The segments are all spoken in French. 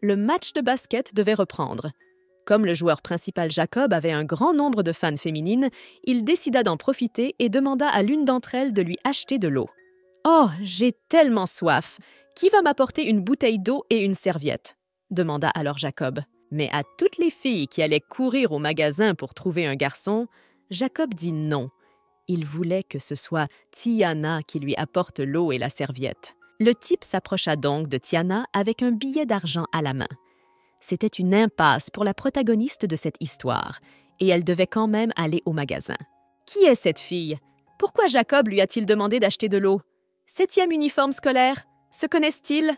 Le match de basket devait reprendre. Comme le joueur principal Jacob avait un grand nombre de fans féminines, il décida d'en profiter et demanda à l'une d'entre elles de lui acheter de l'eau. « Oh, j'ai tellement soif! Qui va m'apporter une bouteille d'eau et une serviette ?» demanda alors Jacob. Mais à toutes les filles qui allaient courir au magasin pour trouver un garçon, Jacob dit non. Il voulait que ce soit Tiana qui lui apporte l'eau et la serviette. Le type s'approcha donc de Tiana avec un billet d'argent à la main. C'était une impasse pour la protagoniste de cette histoire, et elle devait quand même aller au magasin. Qui est cette fille? Pourquoi Jacob lui a-t-il demandé d'acheter de l'eau? 7e uniforme scolaire? Se connaissent-ils?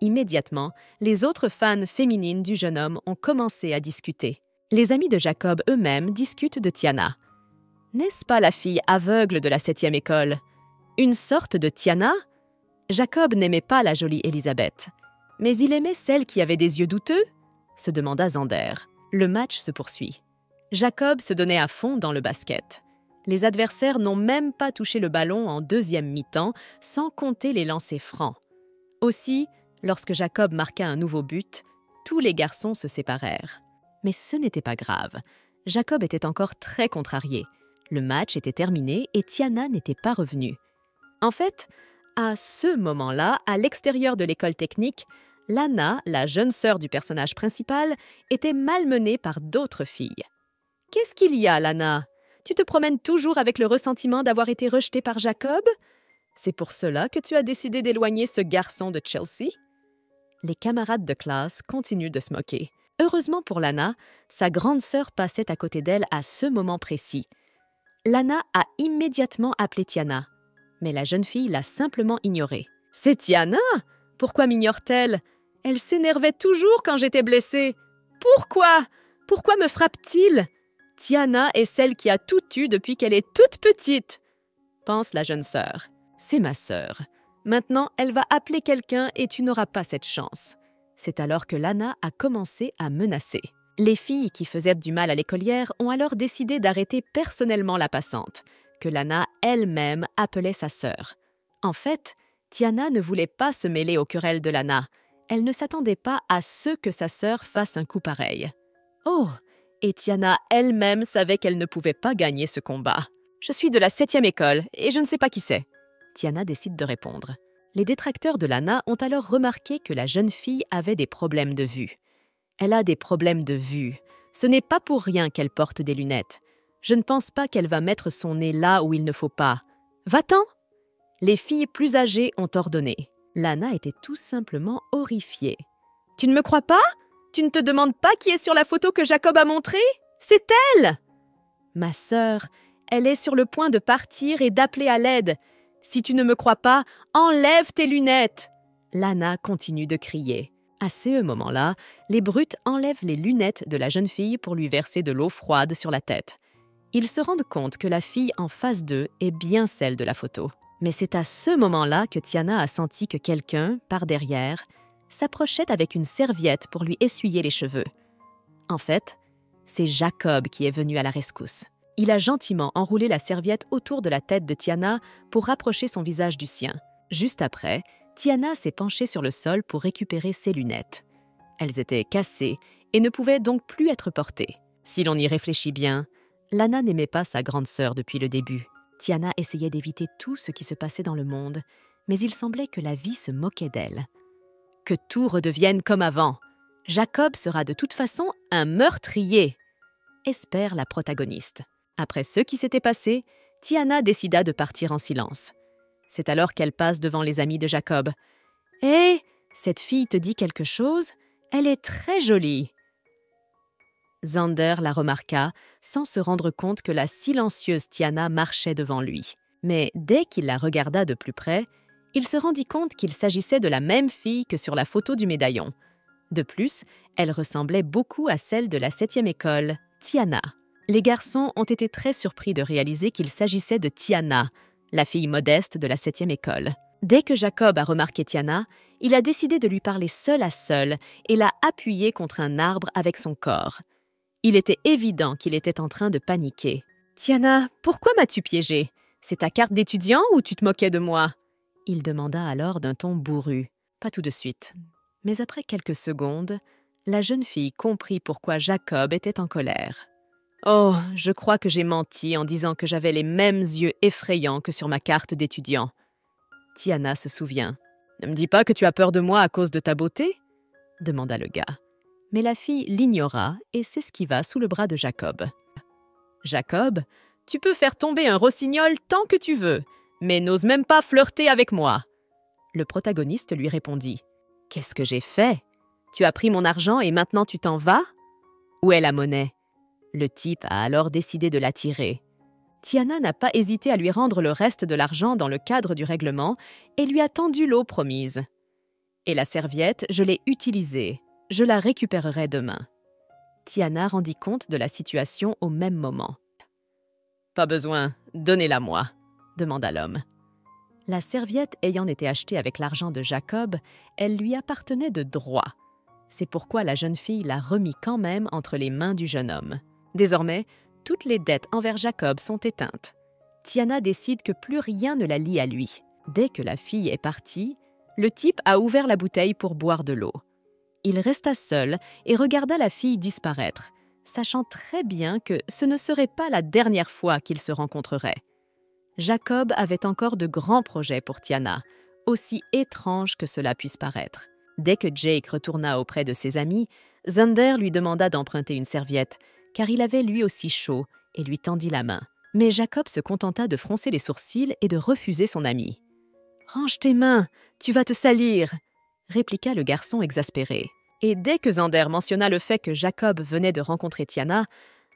Immédiatement, les autres fans féminines du jeune homme ont commencé à discuter. Les amis de Jacob eux-mêmes discutent de Tiana. N'est-ce pas la fille aveugle de la 7e école? Une sorte de Tiana? Jacob n'aimait pas la jolie Élisabeth. Mais il aimait celle qui avait des yeux douteux? Se demanda Zander. Le match se poursuit. Jacob se donnait à fond dans le basket. Les adversaires n'ont même pas touché le ballon en deuxième mi-temps, sans compter les lancers francs. Aussi, lorsque Jacob marqua un nouveau but, tous les garçons se séparèrent. Mais ce n'était pas grave. Jacob était encore très contrarié. Le match était terminé et Tiana n'était pas revenue. En fait, à ce moment-là, à l'extérieur de l'école technique, Lana, la jeune sœur du personnage principal, était malmenée par d'autres filles. « Qu'est-ce qu'il y a, Lana? Tu te promènes toujours avec le ressentiment d'avoir été rejetée par Jacob? C'est pour cela que tu as décidé d'éloigner ce garçon de Chelsea? » Les camarades de classe continuent de se moquer. Heureusement pour Lana, sa grande sœur passait à côté d'elle à ce moment précis. Lana a immédiatement appelé Tiana, mais la jeune fille l'a simplement ignorée. « C'est Tiana? Pourquoi m'ignore-t-elle? Elle s'énervait toujours quand j'étais blessée. Pourquoi? Pourquoi me frappe-t-il? Tiana est celle qui a tout eu depuis qu'elle est toute petite, » pense la jeune sœur. « C'est ma sœur. Maintenant, elle va appeler quelqu'un et tu n'auras pas cette chance. » C'est alors que Lana a commencé à menacer. Les filles qui faisaient du mal à l'écolière ont alors décidé d'arrêter personnellement la passante, que Lana elle-même appelait sa sœur. En fait, Tiana ne voulait pas se mêler aux querelles de Lana. Elle ne s'attendait pas à ce que sa sœur fasse un coup pareil. Oh! Et Tiana elle-même savait qu'elle ne pouvait pas gagner ce combat. « Je suis de la 7e école et je ne sais pas qui c'est. » Tiana décide de répondre. Les détracteurs de Lana ont alors remarqué que la jeune fille avait des problèmes de vue. Elle a des problèmes de vue. Ce n'est pas pour rien qu'elle porte des lunettes. Je ne pense pas qu'elle va mettre son nez là où il ne faut pas. Va-t'en! Les filles plus âgées ont ordonné. Lana était tout simplement horrifiée. « Tu ne me crois pas? Tu ne te demandes pas qui est sur la photo que Jacob a montrée? C'est elle! » « Ma sœur, elle est sur le point de partir et d'appeler à l'aide. Si tu ne me crois pas, enlève tes lunettes !» Lana continue de crier. À ce moment-là, les brutes enlèvent les lunettes de la jeune fille pour lui verser de l'eau froide sur la tête. Ils se rendent compte que la fille en face d'eux est bien celle de la photo. Mais c'est à ce moment-là que Tiana a senti que quelqu'un, par derrière, s'approchait avec une serviette pour lui essuyer les cheveux. En fait, c'est Jacob qui est venu à la rescousse. Il a gentiment enroulé la serviette autour de la tête de Tiana pour rapprocher son visage du sien. Juste après, Tiana s'est penchée sur le sol pour récupérer ses lunettes. Elles étaient cassées et ne pouvaient donc plus être portées. Si l'on y réfléchit bien, Lana n'aimait pas sa grande sœur depuis le début. Tiana essayait d'éviter tout ce qui se passait dans le monde, mais il semblait que la vie se moquait d'elle. Que tout redevienne comme avant. Jacob sera de toute façon un meurtrier, espère la protagoniste. Après ce qui s'était passé, Tiana décida de partir en silence. C'est alors qu'elle passe devant les amis de Jacob. « Hé, cette fille te dit quelque chose? Elle est très jolie. » Zander la remarqua, sans se rendre compte que la silencieuse Tiana marchait devant lui. Mais dès qu'il la regarda de plus près, il se rendit compte qu'il s'agissait de la même fille que sur la photo du médaillon. De plus, elle ressemblait beaucoup à celle de la 7e école, Tiana. Les garçons ont été très surpris de réaliser qu'il s'agissait de Tiana, la fille modeste de la 7e école. Dès que Jacob a remarqué Tiana, il a décidé de lui parler seul à seul et l'a appuyée contre un arbre avec son corps. Il était évident qu'il était en train de paniquer. « Tiana, pourquoi m'as-tu piégée? C'est ta carte d'étudiant ou tu te moquais de moi ?» Il demanda alors d'un ton bourru. « Pas tout de suite. Mais après quelques secondes, la jeune fille comprit pourquoi Jacob était en colère. « Oh, je crois que j'ai menti en disant que j'avais les mêmes yeux effrayants que sur ma carte d'étudiant. » Tiana se souvient. « Ne me dis pas que tu as peur de moi à cause de ta beauté ?» demanda le gars. Mais la fille l'ignora et s'esquiva sous le bras de Jacob. « Jacob, tu peux faire tomber un rossignol tant que tu veux, mais n'ose même pas flirter avec moi. » Le protagoniste lui répondit. « Qu'est-ce que j'ai fait? Tu as pris mon argent et maintenant tu t'en vas? Où est la monnaie? » Le type a alors décidé de la tirer. Tiana n'a pas hésité à lui rendre le reste de l'argent dans le cadre du règlement et lui a tendu l'eau promise. « Et la serviette, je l'ai utilisée. Je la récupérerai demain. » Tiana rendit compte de la situation au même moment. « Pas besoin, donnez-la-moi, » demanda l'homme. La serviette ayant été achetée avec l'argent de Jacob, elle lui appartenait de droit. C'est pourquoi la jeune fille l'a remis quand même entre les mains du jeune homme. Désormais, toutes les dettes envers Jacob sont éteintes. Tiana décide que plus rien ne la lie à lui. Dès que la fille est partie, le type a ouvert la bouteille pour boire de l'eau. Il resta seul et regarda la fille disparaître, sachant très bien que ce ne serait pas la dernière fois qu'ils se rencontreraient. Jacob avait encore de grands projets pour Tiana, aussi étranges que cela puisse paraître. Dès que Jake retourna auprès de ses amis, Zander lui demanda d'emprunter une serviette, car il avait lui aussi chaud, et lui tendit la main. Mais Jacob se contenta de froncer les sourcils et de refuser son ami. « Range tes mains, tu vas te salir !» répliqua le garçon exaspéré. Et dès que Zander mentionna le fait que Jacob venait de rencontrer Tiana,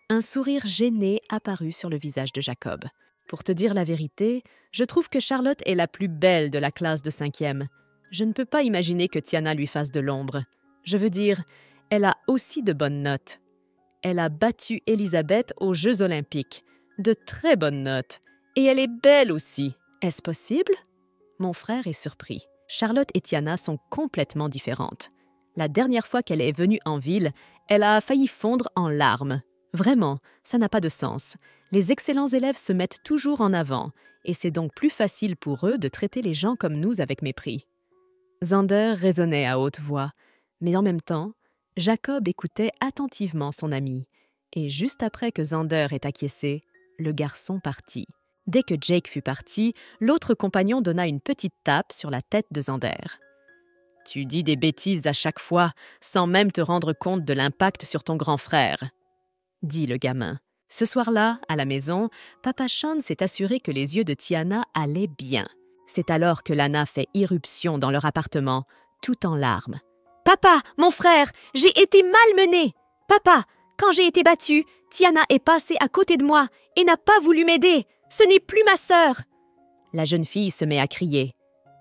un sourire gêné apparut sur le visage de Jacob. « Pour te dire la vérité, je trouve que Charlotte est la plus belle de la classe de 5e. Je ne peux pas imaginer que Tiana lui fasse de l'ombre. Je veux dire, elle a aussi de bonnes notes. Elle a battu Elisabeth aux Jeux Olympiques. De très bonnes notes. Et elle est belle aussi. Est-ce possible ?» Mon frère est surpris. Charlotte et Tiana sont complètement différentes. La dernière fois qu'elle est venue en ville, elle a failli fondre en larmes. Vraiment, ça n'a pas de sens. Les excellents élèves se mettent toujours en avant, et c'est donc plus facile pour eux de traiter les gens comme nous avec mépris. Zander raisonnait à haute voix, mais en même temps, Jacob écoutait attentivement son ami, et juste après que Zander ait acquiescé, le garçon partit. Dès que Jake fut parti, l'autre compagnon donna une petite tape sur la tête de Zander. « Tu dis des bêtises à chaque fois, sans même te rendre compte de l'impact sur ton grand frère, » dit le gamin. Ce soir-là, à la maison, Papa Sean s'est assuré que les yeux de Tiana allaient bien. C'est alors que Lana fait irruption dans leur appartement, tout en larmes. « Papa, mon frère, j'ai été malmenée! Papa, quand j'ai été battue, Tiana est passée à côté de moi et n'a pas voulu m'aider. Ce n'est plus ma sœur! » La jeune fille se met à crier.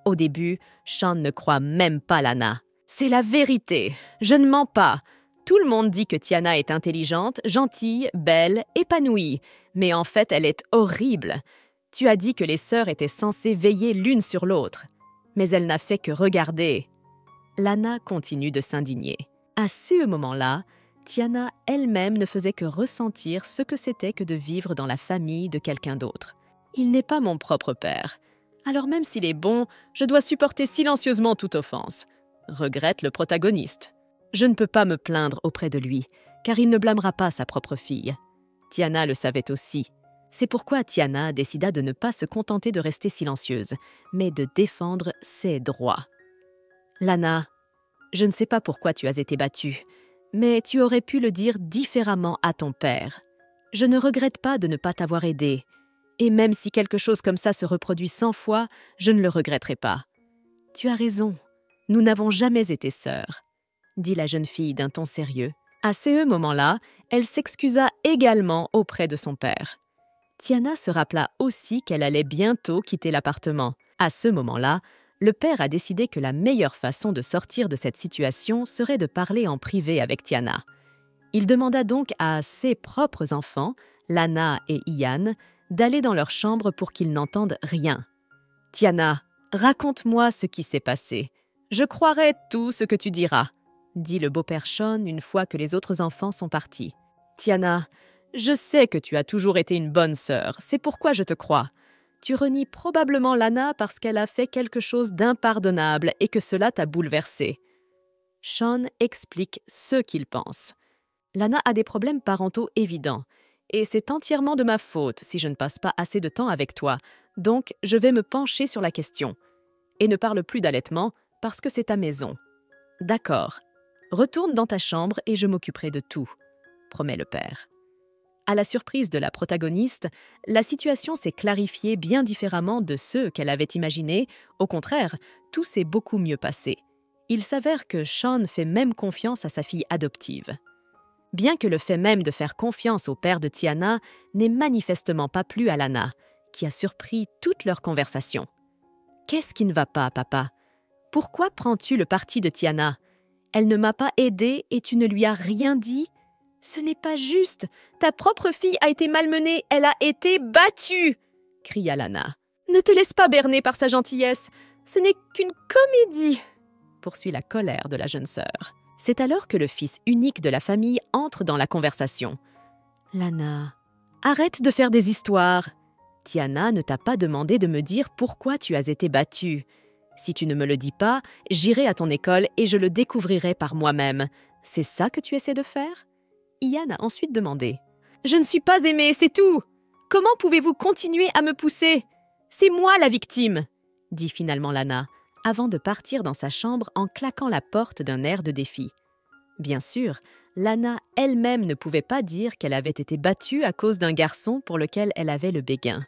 Au début, Sean ne croit même pas Lana. « C'est la vérité, je ne mens pas. Tout le monde dit que Tiana est intelligente, gentille, belle, épanouie. Mais en fait, elle est horrible. Tu as dit que les sœurs étaient censées veiller l'une sur l'autre. Mais elle n'a fait que regarder. » Lana continue de s'indigner. À ce moment-là, Tiana elle-même ne faisait que ressentir ce que c'était que de vivre dans la famille de quelqu'un d'autre. « Il n'est pas mon propre père. Alors même s'il est bon, je dois supporter silencieusement toute offense. » regrette le protagoniste. Je ne peux pas me plaindre auprès de lui, car il ne blâmera pas sa propre fille. Tiana le savait aussi. C'est pourquoi Tiana décida de ne pas se contenter de rester silencieuse, mais de défendre ses droits. « Lana, je ne sais pas pourquoi tu as été battue, mais tu aurais pu le dire différemment à ton père. Je ne regrette pas de ne pas t'avoir aidée, et même si quelque chose comme ça se reproduit 100 fois, je ne le regretterai pas. Tu as raison, nous n'avons jamais été sœurs, » dit la jeune fille d'un ton sérieux. À ce moment-là, elle s'excusa également auprès de son père. Tiana se rappela aussi qu'elle allait bientôt quitter l'appartement. À ce moment-là, le père a décidé que la meilleure façon de sortir de cette situation serait de parler en privé avec Tiana. Il demanda donc à ses propres enfants, Lana et Ian, d'aller dans leur chambre pour qu'ils n'entendent rien. « Tiana, raconte-moi ce qui s'est passé. Je croirai tout ce que tu diras, » dit le beau-père Sean une fois que les autres enfants sont partis. « Tiana, je sais que tu as toujours été une bonne sœur, c'est pourquoi je te crois. Tu renies probablement Lana parce qu'elle a fait quelque chose d'impardonnable et que cela t'a bouleversée. Sean explique ce qu'il pense. Lana a des problèmes parentaux évidents, et c'est entièrement de ma faute si je ne passe pas assez de temps avec toi, donc je vais me pencher sur la question. Et ne parle plus d'allaitement, parce que c'est ta maison. D'accord. Retourne dans ta chambre et je m'occuperai de tout, promet le père. À la surprise de la protagoniste, la situation s'est clarifiée bien différemment de ce qu'elle avait imaginé. Au contraire, tout s'est beaucoup mieux passé. Il s'avère que Sean fait même confiance à sa fille adoptive. Bien que le fait même de faire confiance au père de Tiana n'ait manifestement pas plu à Lana, qui a surpris toute leur conversation. « Qu'est-ce qui ne va pas, papa? Pourquoi prends-tu le parti de Tiana? Elle ne m'a pas aidée et tu ne lui as rien dit? Ce n'est pas juste! Ta propre fille a été malmenée, elle a été battue! » cria Lana. « Ne te laisse pas berner par sa gentillesse, ce n'est qu'une comédie !» poursuit la colère de la jeune sœur. C'est alors que le fils unique de la famille entre dans la conversation. « Lana, arrête de faire des histoires. Tiana ne t'a pas demandé de me dire pourquoi tu as été battue. Si tu ne me le dis pas, j'irai à ton école et je le découvrirai par moi-même. C'est ça que tu essaies de faire ?» Ian a ensuite demandé. « Je ne suis pas aimée, c'est tout! Comment pouvez-vous continuer à me pousser? C'est moi la victime !» dit finalement Lana, avant de partir dans sa chambre en claquant la porte d'un air de défi. Bien sûr, Lana elle-même ne pouvait pas dire qu'elle avait été battue à cause d'un garçon pour lequel elle avait le béguin.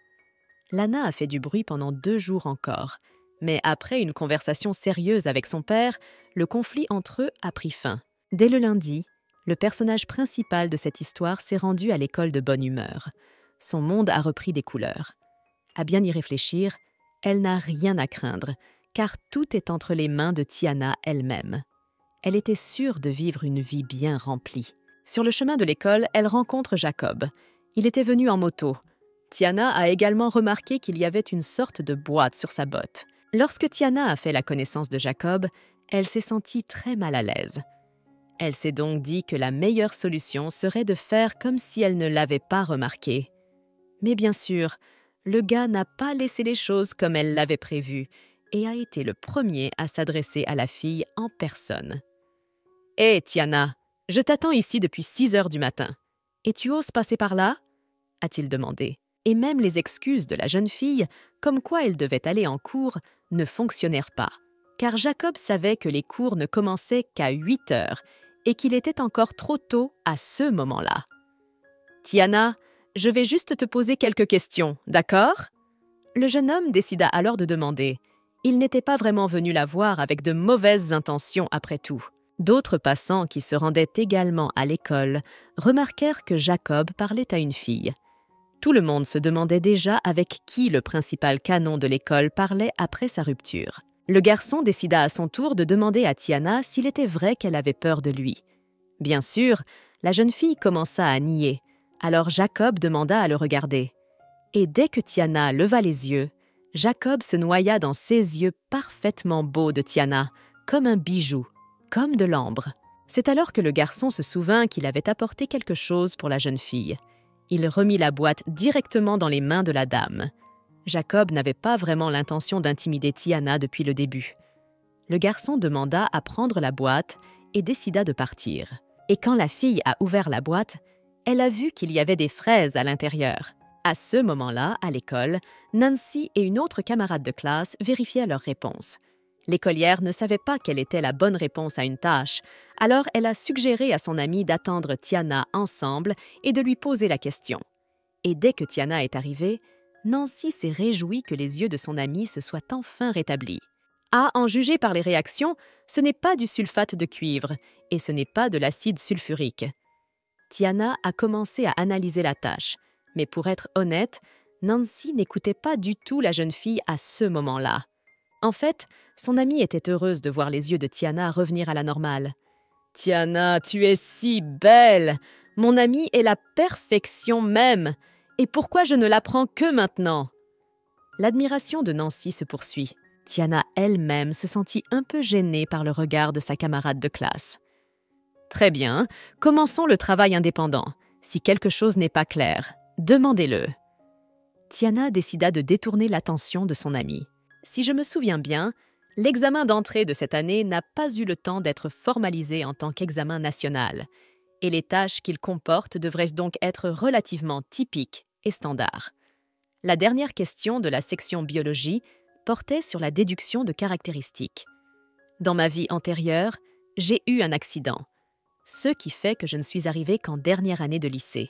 Lana a fait du bruit pendant 2 jours encore, mais après une conversation sérieuse avec son père, le conflit entre eux a pris fin. Dès le lundi, le personnage principal de cette histoire s'est rendu à l'école de bonne humeur. Son monde a repris des couleurs. À bien y réfléchir, elle n'a rien à craindre, car tout est entre les mains de Tiana elle-même. Elle était sûre de vivre une vie bien remplie. Sur le chemin de l'école, elle rencontre Jacob. Il était venu en moto. Tiana a également remarqué qu'il y avait une sorte de boîte sur sa botte. Lorsque Tiana a fait la connaissance de Jacob, elle s'est sentie très mal à l'aise. Elle s'est donc dit que la meilleure solution serait de faire comme si elle ne l'avait pas remarqué. Mais bien sûr, le gars n'a pas laissé les choses comme elle l'avait prévu et a été le premier à s'adresser à la fille en personne. « Hé, Tiana, je t'attends ici depuis 6 heures du matin. Et tu oses passer par là ?» a-t-il demandé. Et même les excuses de la jeune fille, comme quoi elle devait aller en cours, ne fonctionnèrent pas, car Jacob savait que les cours ne commençaient qu'à 8 heures et qu'il était encore trop tôt à ce moment-là. « Tiana, je vais juste te poser quelques questions, d'accord ?» Le jeune homme décida alors de demander. Il n'était pas vraiment venu la voir avec de mauvaises intentions après tout. D'autres passants qui se rendaient également à l'école remarquèrent que Jacob parlait à une fille. Tout le monde se demandait déjà avec qui le principal canon de l'école parlait après sa rupture. Le garçon décida à son tour de demander à Tiana s'il était vrai qu'elle avait peur de lui. Bien sûr, la jeune fille commença à nier, alors Jacob demanda à le regarder. Et dès que Tiana leva les yeux, Jacob se noya dans ces yeux parfaitement beaux de Tiana, comme un bijou, comme de l'ambre. C'est alors que le garçon se souvint qu'il avait apporté quelque chose pour la jeune fille. Il remit la boîte directement dans les mains de la dame. Jacob n'avait pas vraiment l'intention d'intimider Tiana depuis le début. Le garçon demanda à prendre la boîte et décida de partir. Et quand la fille a ouvert la boîte, elle a vu qu'il y avait des fraises à l'intérieur. À ce moment-là, à l'école, Nancy et une autre camarade de classe vérifiaient leurs réponses. L'écolière ne savait pas quelle était la bonne réponse à une tâche, alors elle a suggéré à son amie d'attendre Tiana ensemble et de lui poser la question. Et dès que Tiana est arrivée, Nancy s'est réjouie que les yeux de son amie se soient enfin rétablis. À en juger par les réactions, ce n'est pas du sulfate de cuivre et ce n'est pas de l'acide sulfurique. Tiana a commencé à analyser la tâche, mais pour être honnête, Nancy n'écoutait pas du tout la jeune fille à ce moment-là. En fait, son amie était heureuse de voir les yeux de Tiana revenir à la normale. « Tiana, tu es si belle! Mon amie est la perfection même! Et pourquoi je ne l'apprends que maintenant ?» L'admiration de Nancy se poursuit. Tiana elle-même se sentit un peu gênée par le regard de sa camarade de classe. « Très bien, commençons le travail indépendant. Si quelque chose n'est pas clair, demandez-le. » Tiana décida de détourner l'attention de son amie. « Si je me souviens bien, L'examen d'entrée de cette année n'a pas eu le temps d'être formalisé en tant qu'examen national, et les tâches qu'il comporte devraient donc être relativement typiques et standards. La dernière question de la section biologie portait sur la déduction de caractéristiques. Dans ma vie antérieure, j'ai eu un accident, ce qui fait que je ne suis arrivée qu'en dernière année de lycée.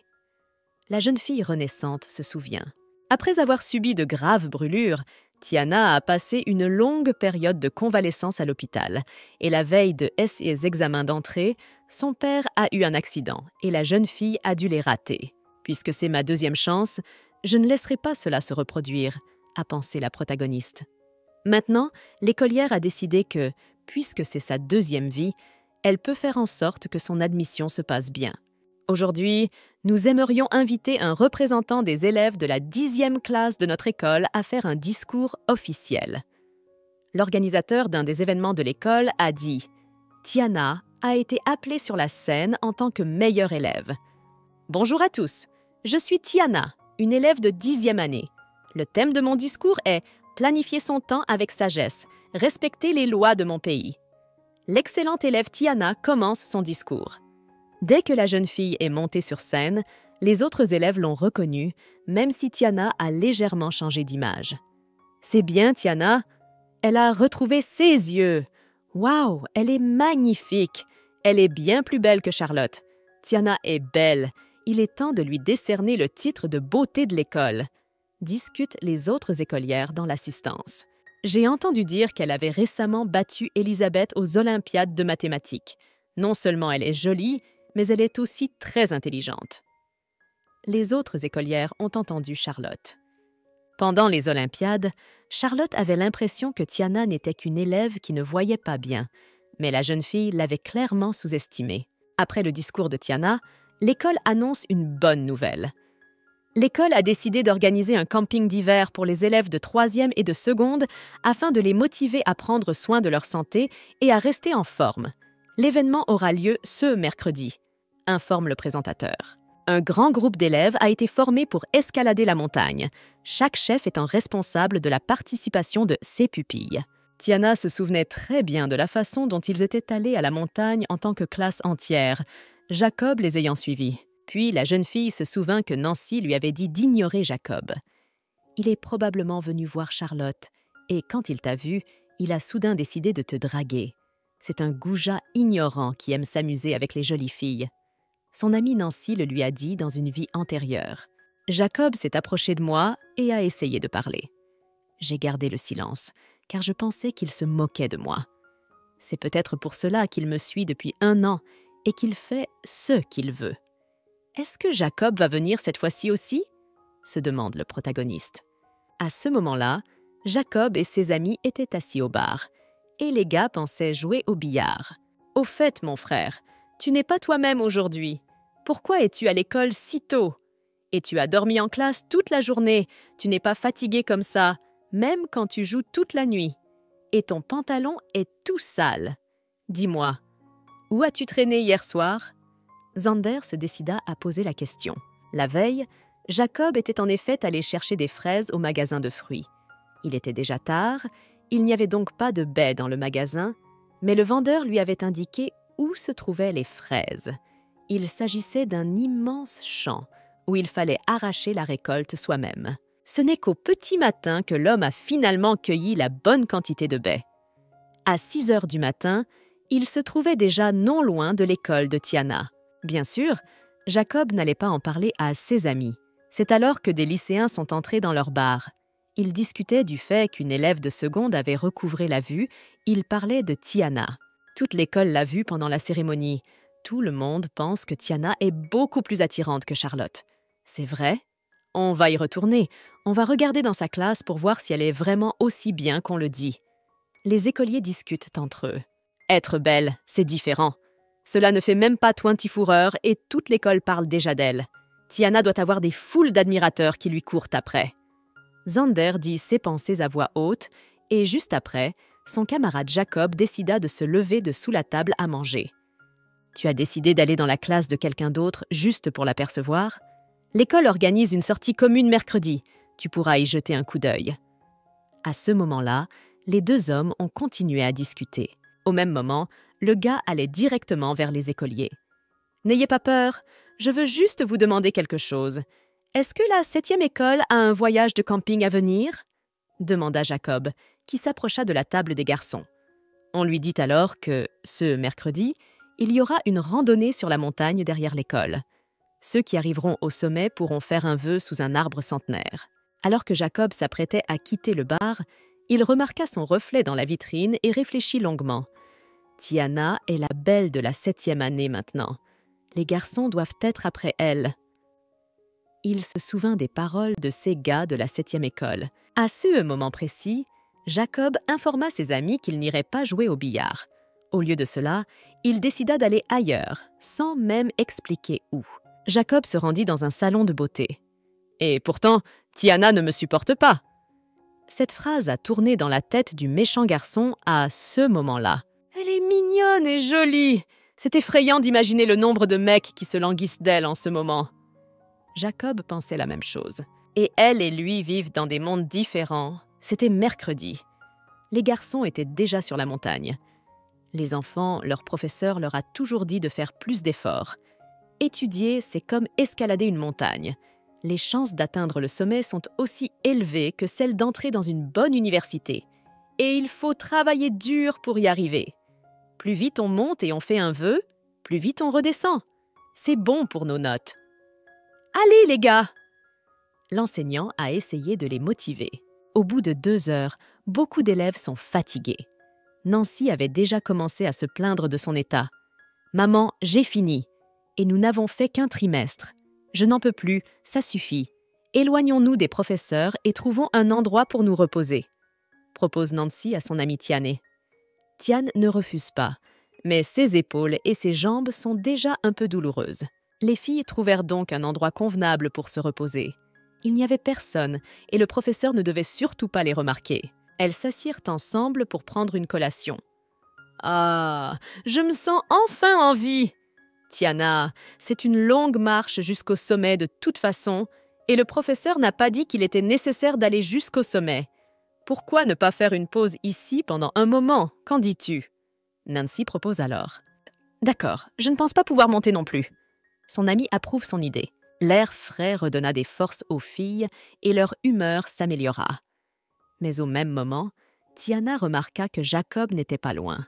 La jeune fille renaissante se souvient. Après avoir subi de graves brûlures, Tiana a passé une longue période de convalescence à l'hôpital et la veille de ses examens d'entrée, son père a eu un accident et la jeune fille a dû les rater. Puisque c'est ma deuxième chance, je ne laisserai pas cela se reproduire, a pensé la protagoniste. Maintenant, l'écolière a décidé que, puisque c'est sa deuxième vie, elle peut faire en sorte que son admission se passe bien. Aujourd'hui, nous aimerions inviter un représentant des élèves de la 10e classe de notre école à faire un discours officiel. L'organisateur d'un des événements de l'école a dit « Tiana a été appelée sur la scène en tant que meilleure élève. Bonjour à tous, je suis Tiana, une élève de 10e année. Le thème de mon discours est « Planifier son temps avec sagesse, respecter les lois de mon pays ». L'excellente élève Tiana commence son discours. Dès que la jeune fille est montée sur scène, les autres élèves l'ont reconnue, même si Tiana a légèrement changé d'image. « C'est bien, Tiana. Elle a retrouvé ses yeux. Waouh, elle est magnifique. Elle est bien plus belle que Charlotte. Tiana est belle. Il est temps de lui décerner le titre de beauté de l'école. » Discutent les autres écolières dans l'assistance. J'ai entendu dire qu'elle avait récemment battu Elisabeth aux Olympiades de mathématiques. Non seulement elle est jolie, mais elle est aussi très intelligente. Les autres écolières ont entendu Charlotte. Pendant les Olympiades, Charlotte avait l'impression que Tiana n'était qu'une élève qui ne voyait pas bien, mais la jeune fille l'avait clairement sous-estimée. Après le discours de Tiana, l'école annonce une bonne nouvelle. L'école a décidé d'organiser un camping d'hiver pour les élèves de 3e et de seconde afin de les motiver à prendre soin de leur santé et à rester en forme. L'événement aura lieu ce mercredi, informe le présentateur. Un grand groupe d'élèves a été formé pour escalader la montagne, chaque chef étant responsable de la participation de ses pupilles. Tiana se souvenait très bien de la façon dont ils étaient allés à la montagne en tant que classe entière, Jacob les ayant suivis. Puis la jeune fille se souvint que Nancy lui avait dit d'ignorer Jacob. Il est probablement venu voir Charlotte, et quand il t'a vu, il a soudain décidé de te draguer. C'est un goujat ignorant qui aime s'amuser avec les jolies filles. Son amie Nancy le lui a dit dans une vie antérieure. Jacob s'est approché de moi et a essayé de parler. J'ai gardé le silence, car je pensais qu'il se moquait de moi. C'est peut-être pour cela qu'il me suit depuis 1 an et qu'il fait ce qu'il veut. Est-ce que Jacob va venir cette fois-ci aussi ? Se demande le protagoniste. À ce moment-là, Jacob et ses amis étaient assis au bar, et les gars pensaient jouer au billard. « Au fait, mon frère, tu n'es pas toi-même aujourd'hui. Pourquoi es-tu à l'école si tôt ? Et tu as dormi en classe toute la journée, tu n'es pas fatigué comme ça, même quand tu joues toute la nuit. Et ton pantalon est tout sale. Dis-moi, où as-tu traîné hier soir ?» Zander se décida à poser la question. La veille, Jacob était en effet allé chercher des fraises au magasin de fruits. Il était déjà tard, il n'y avait donc pas de baies dans le magasin, mais le vendeur lui avait indiqué où se trouvaient les fraises. Il s'agissait d'un immense champ où il fallait arracher la récolte soi-même. Ce n'est qu'au petit matin que l'homme a finalement cueilli la bonne quantité de baies. À 6 heures du matin, il se trouvait déjà non loin de l'école de Tiana. Bien sûr, Jacob n'allait pas en parler à ses amis. C'est alors que des lycéens sont entrés dans leur bar. Ils discutaient du fait qu'une élève de seconde avait recouvré la vue. Ils parlaient de Tiana. Toute l'école l'a vue pendant la cérémonie. Tout le monde pense que Tiana est beaucoup plus attirante que Charlotte. C'est vrai? On va y retourner. On va regarder dans sa classe pour voir si elle est vraiment aussi bien qu'on le dit. Les écoliers discutent entre eux. Être belle, c'est différent. Cela ne fait même pas 24 heures et toute l'école parle déjà d'elle. Tiana doit avoir des foules d'admirateurs qui lui courent après. Zander dit ses pensées à voix haute et juste après, son camarade Jacob décida de se lever de sous la table à manger. « Tu as décidé d'aller dans la classe de quelqu'un d'autre juste pour l'apercevoir ? L'école organise une sortie commune mercredi. Tu pourras y jeter un coup d'œil. » À ce moment-là, Les deux hommes ont continué à discuter. Au même moment, le gars allait directement vers les écoliers. « N'ayez pas peur, je veux juste vous demander quelque chose. Est-ce que la 7e école a un voyage de camping à venir ?» demanda Jacob, qui s'approcha de la table des garçons. On lui dit alors que, ce mercredi, il y aura une randonnée sur la montagne derrière l'école. Ceux qui arriveront au sommet pourront faire un vœu sous un arbre centenaire. Alors que Jacob s'apprêtait à quitter le bar, il remarqua son reflet dans la vitrine et réfléchit longuement. Tiana est la belle de la 7e année maintenant. Les garçons doivent être après elle. Il se souvint des paroles de ces gars de la 7e école. À ce moment précis, Jacob informa ses amis qu'il n'irait pas jouer au billard. Au lieu de cela, il décida d'aller ailleurs, sans même expliquer où. Jacob se rendit dans un salon de beauté. « Et pourtant, Tiana ne me supporte pas !» Cette phrase a tourné dans la tête du méchant garçon à ce moment-là. « Elle est mignonne et jolie ! C'est effrayant d'imaginer le nombre de mecs qui se languissent d'elle en ce moment. » Jacob pensait la même chose. Et elle et lui vivent dans des mondes différents. C'était mercredi. Les garçons étaient déjà sur la montagne. Les enfants, leur professeur leur a toujours dit de faire plus d'efforts. Étudier, c'est comme escalader une montagne. Les chances d'atteindre le sommet sont aussi élevées que celles d'entrer dans une bonne université. Et il faut travailler dur pour y arriver. Plus vite on monte et on fait un vœu, plus vite on redescend. C'est bon pour nos notes. « Allez les gars !» L'enseignant a essayé de les motiver. Au bout de 2 heures, beaucoup d'élèves sont fatigués. Nancy avait déjà commencé à se plaindre de son état. « Maman, j'ai fini. Et nous n'avons fait qu'un trimestre. Je n'en peux plus, ça suffit. Éloignons-nous des professeurs et trouvons un endroit pour nous reposer. » propose Nancy à son amie Tiane. Tiane ne refuse pas, mais ses épaules et ses jambes sont déjà un peu douloureuses. Les filles trouvèrent donc un endroit convenable pour se reposer. Il n'y avait personne et le professeur ne devait surtout pas les remarquer. Elles s'assirent ensemble pour prendre une collation. « Ah, je me sens enfin en vie !» Tiana, c'est une longue marche jusqu'au sommet de toute façon, et le professeur n'a pas dit qu'il était nécessaire d'aller jusqu'au sommet. Pourquoi ne pas faire une pause ici pendant un moment, qu'en dis-tu ? Nancy propose alors. D'accord, je ne pense pas pouvoir monter non plus. Son ami approuve son idée. L'air frais redonna des forces aux filles et leur humeur s'améliora. Mais au même moment, Tiana remarqua que Jacob n'était pas loin.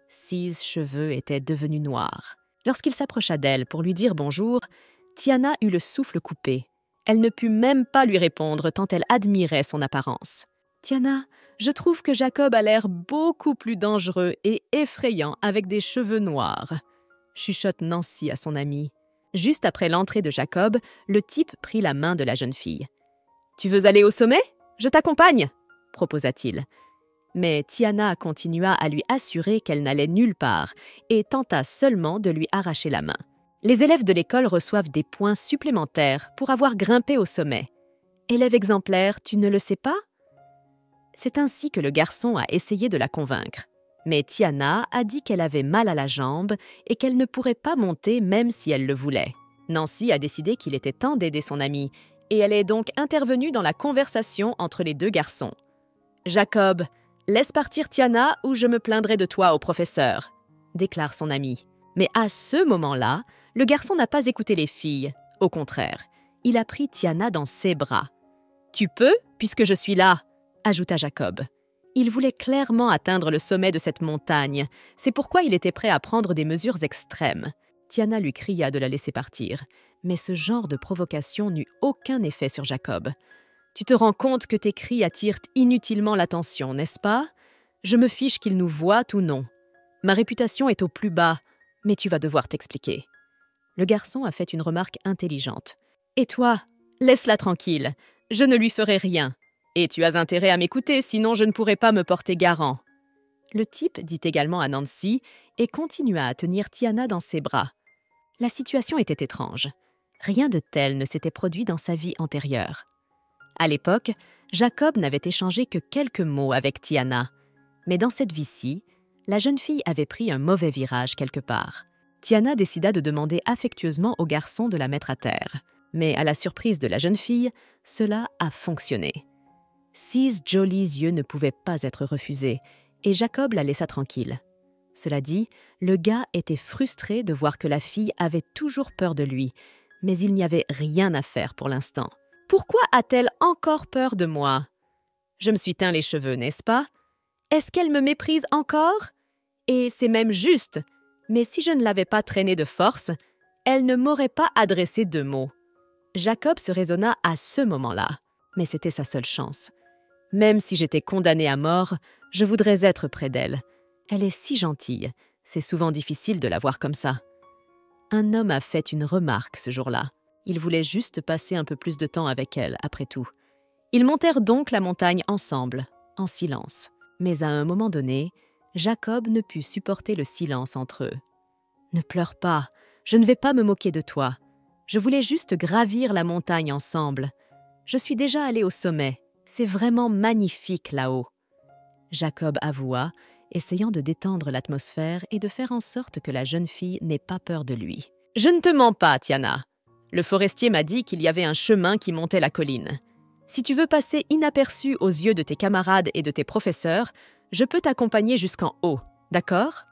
Ses cheveux étaient devenus noirs. Lorsqu'il s'approcha d'elle pour lui dire bonjour, Tiana eut le souffle coupé. Elle ne put même pas lui répondre tant elle admirait son apparence. « Tiana, je trouve que Jacob a l'air beaucoup plus dangereux et effrayant avec des cheveux noirs. » chuchote Nancy à son amie. Juste après l'entrée de Jacob, le type prit la main de la jeune fille. « Tu veux aller au sommet ? Je t'accompagne » proposa-t-il. Mais Tiana continua à lui assurer qu'elle n'allait nulle part et tenta seulement de lui arracher la main. Les élèves de l'école reçoivent des points supplémentaires pour avoir grimpé au sommet. Élève exemplaire, tu ne le sais pas ? C'est ainsi que le garçon a essayé de la convaincre. Mais Tiana a dit qu'elle avait mal à la jambe et qu'elle ne pourrait pas monter même si elle le voulait. Nancy a décidé qu'il était temps d'aider son amie et elle est donc intervenue dans la conversation entre les deux garçons. « Jacob, laisse partir Tiana ou je me plaindrai de toi au professeur », déclare son ami. Mais à ce moment-là, le garçon n'a pas écouté les filles. Au contraire, il a pris Tiana dans ses bras. « Tu peux, puisque je suis là », ajouta Jacob. Il voulait clairement atteindre le sommet de cette montagne. C'est pourquoi il était prêt à prendre des mesures extrêmes. Tiana lui cria de la laisser partir. Mais ce genre de provocation n'eut aucun effet sur Jacob. « Tu te rends compte que tes cris attirent inutilement l'attention, n'est-ce pas ? Je me fiche qu'ils nous voient ou non. Ma réputation est au plus bas, mais tu vas devoir t'expliquer. » Le garçon a fait une remarque intelligente. « Et toi, laisse-la tranquille. Je ne lui ferai rien. Et tu as intérêt à m'écouter, sinon je ne pourrai pas me porter garant. » Le type dit également à Nancy et continua à tenir Tiana dans ses bras. La situation était étrange. Rien de tel ne s'était produit dans sa vie antérieure. À l'époque, Jacob n'avait échangé que quelques mots avec Tiana. Mais dans cette vie-ci, la jeune fille avait pris un mauvais virage quelque part. Tiana décida de demander affectueusement au garçon de la mettre à terre. Mais à la surprise de la jeune fille, cela a fonctionné. 6 jolis yeux ne pouvaient pas être refusés, et Jacob la laissa tranquille. Cela dit, le gars était frustré de voir que la fille avait toujours peur de lui, mais il n'y avait rien à faire pour l'instant. Pourquoi a-t-elle encore peur de moi? Je me suis teint les cheveux, n'est-ce pas? Est-ce qu'elle me méprise encore? Et c'est même juste, mais si je ne l'avais pas traînée de force, elle ne m'aurait pas adressé 2 mots. Jacob se raisonna à ce moment-là, mais c'était sa seule chance. Même si j'étais condamnée à mort, je voudrais être près d'elle. Elle est si gentille, c'est souvent difficile de la voir comme ça. Un homme a fait une remarque ce jour-là. Il voulait juste passer un peu plus de temps avec elle, après tout. Ils montèrent donc la montagne ensemble, en silence. Mais à un moment donné, Jacob ne put supporter le silence entre eux. « Ne pleure pas, je ne vais pas me moquer de toi. Je voulais juste gravir la montagne ensemble. Je suis déjà allé au sommet. C'est vraiment magnifique là-haut. » Jacob avoua, essayant de détendre l'atmosphère et de faire en sorte que la jeune fille n'ait pas peur de lui. « Je ne te mens pas, Tiana. Le forestier m'a dit qu'il y avait un chemin qui montait la colline. Si tu veux passer inaperçu aux yeux de tes camarades et de tes professeurs, je peux t'accompagner jusqu'en haut, d'accord ?»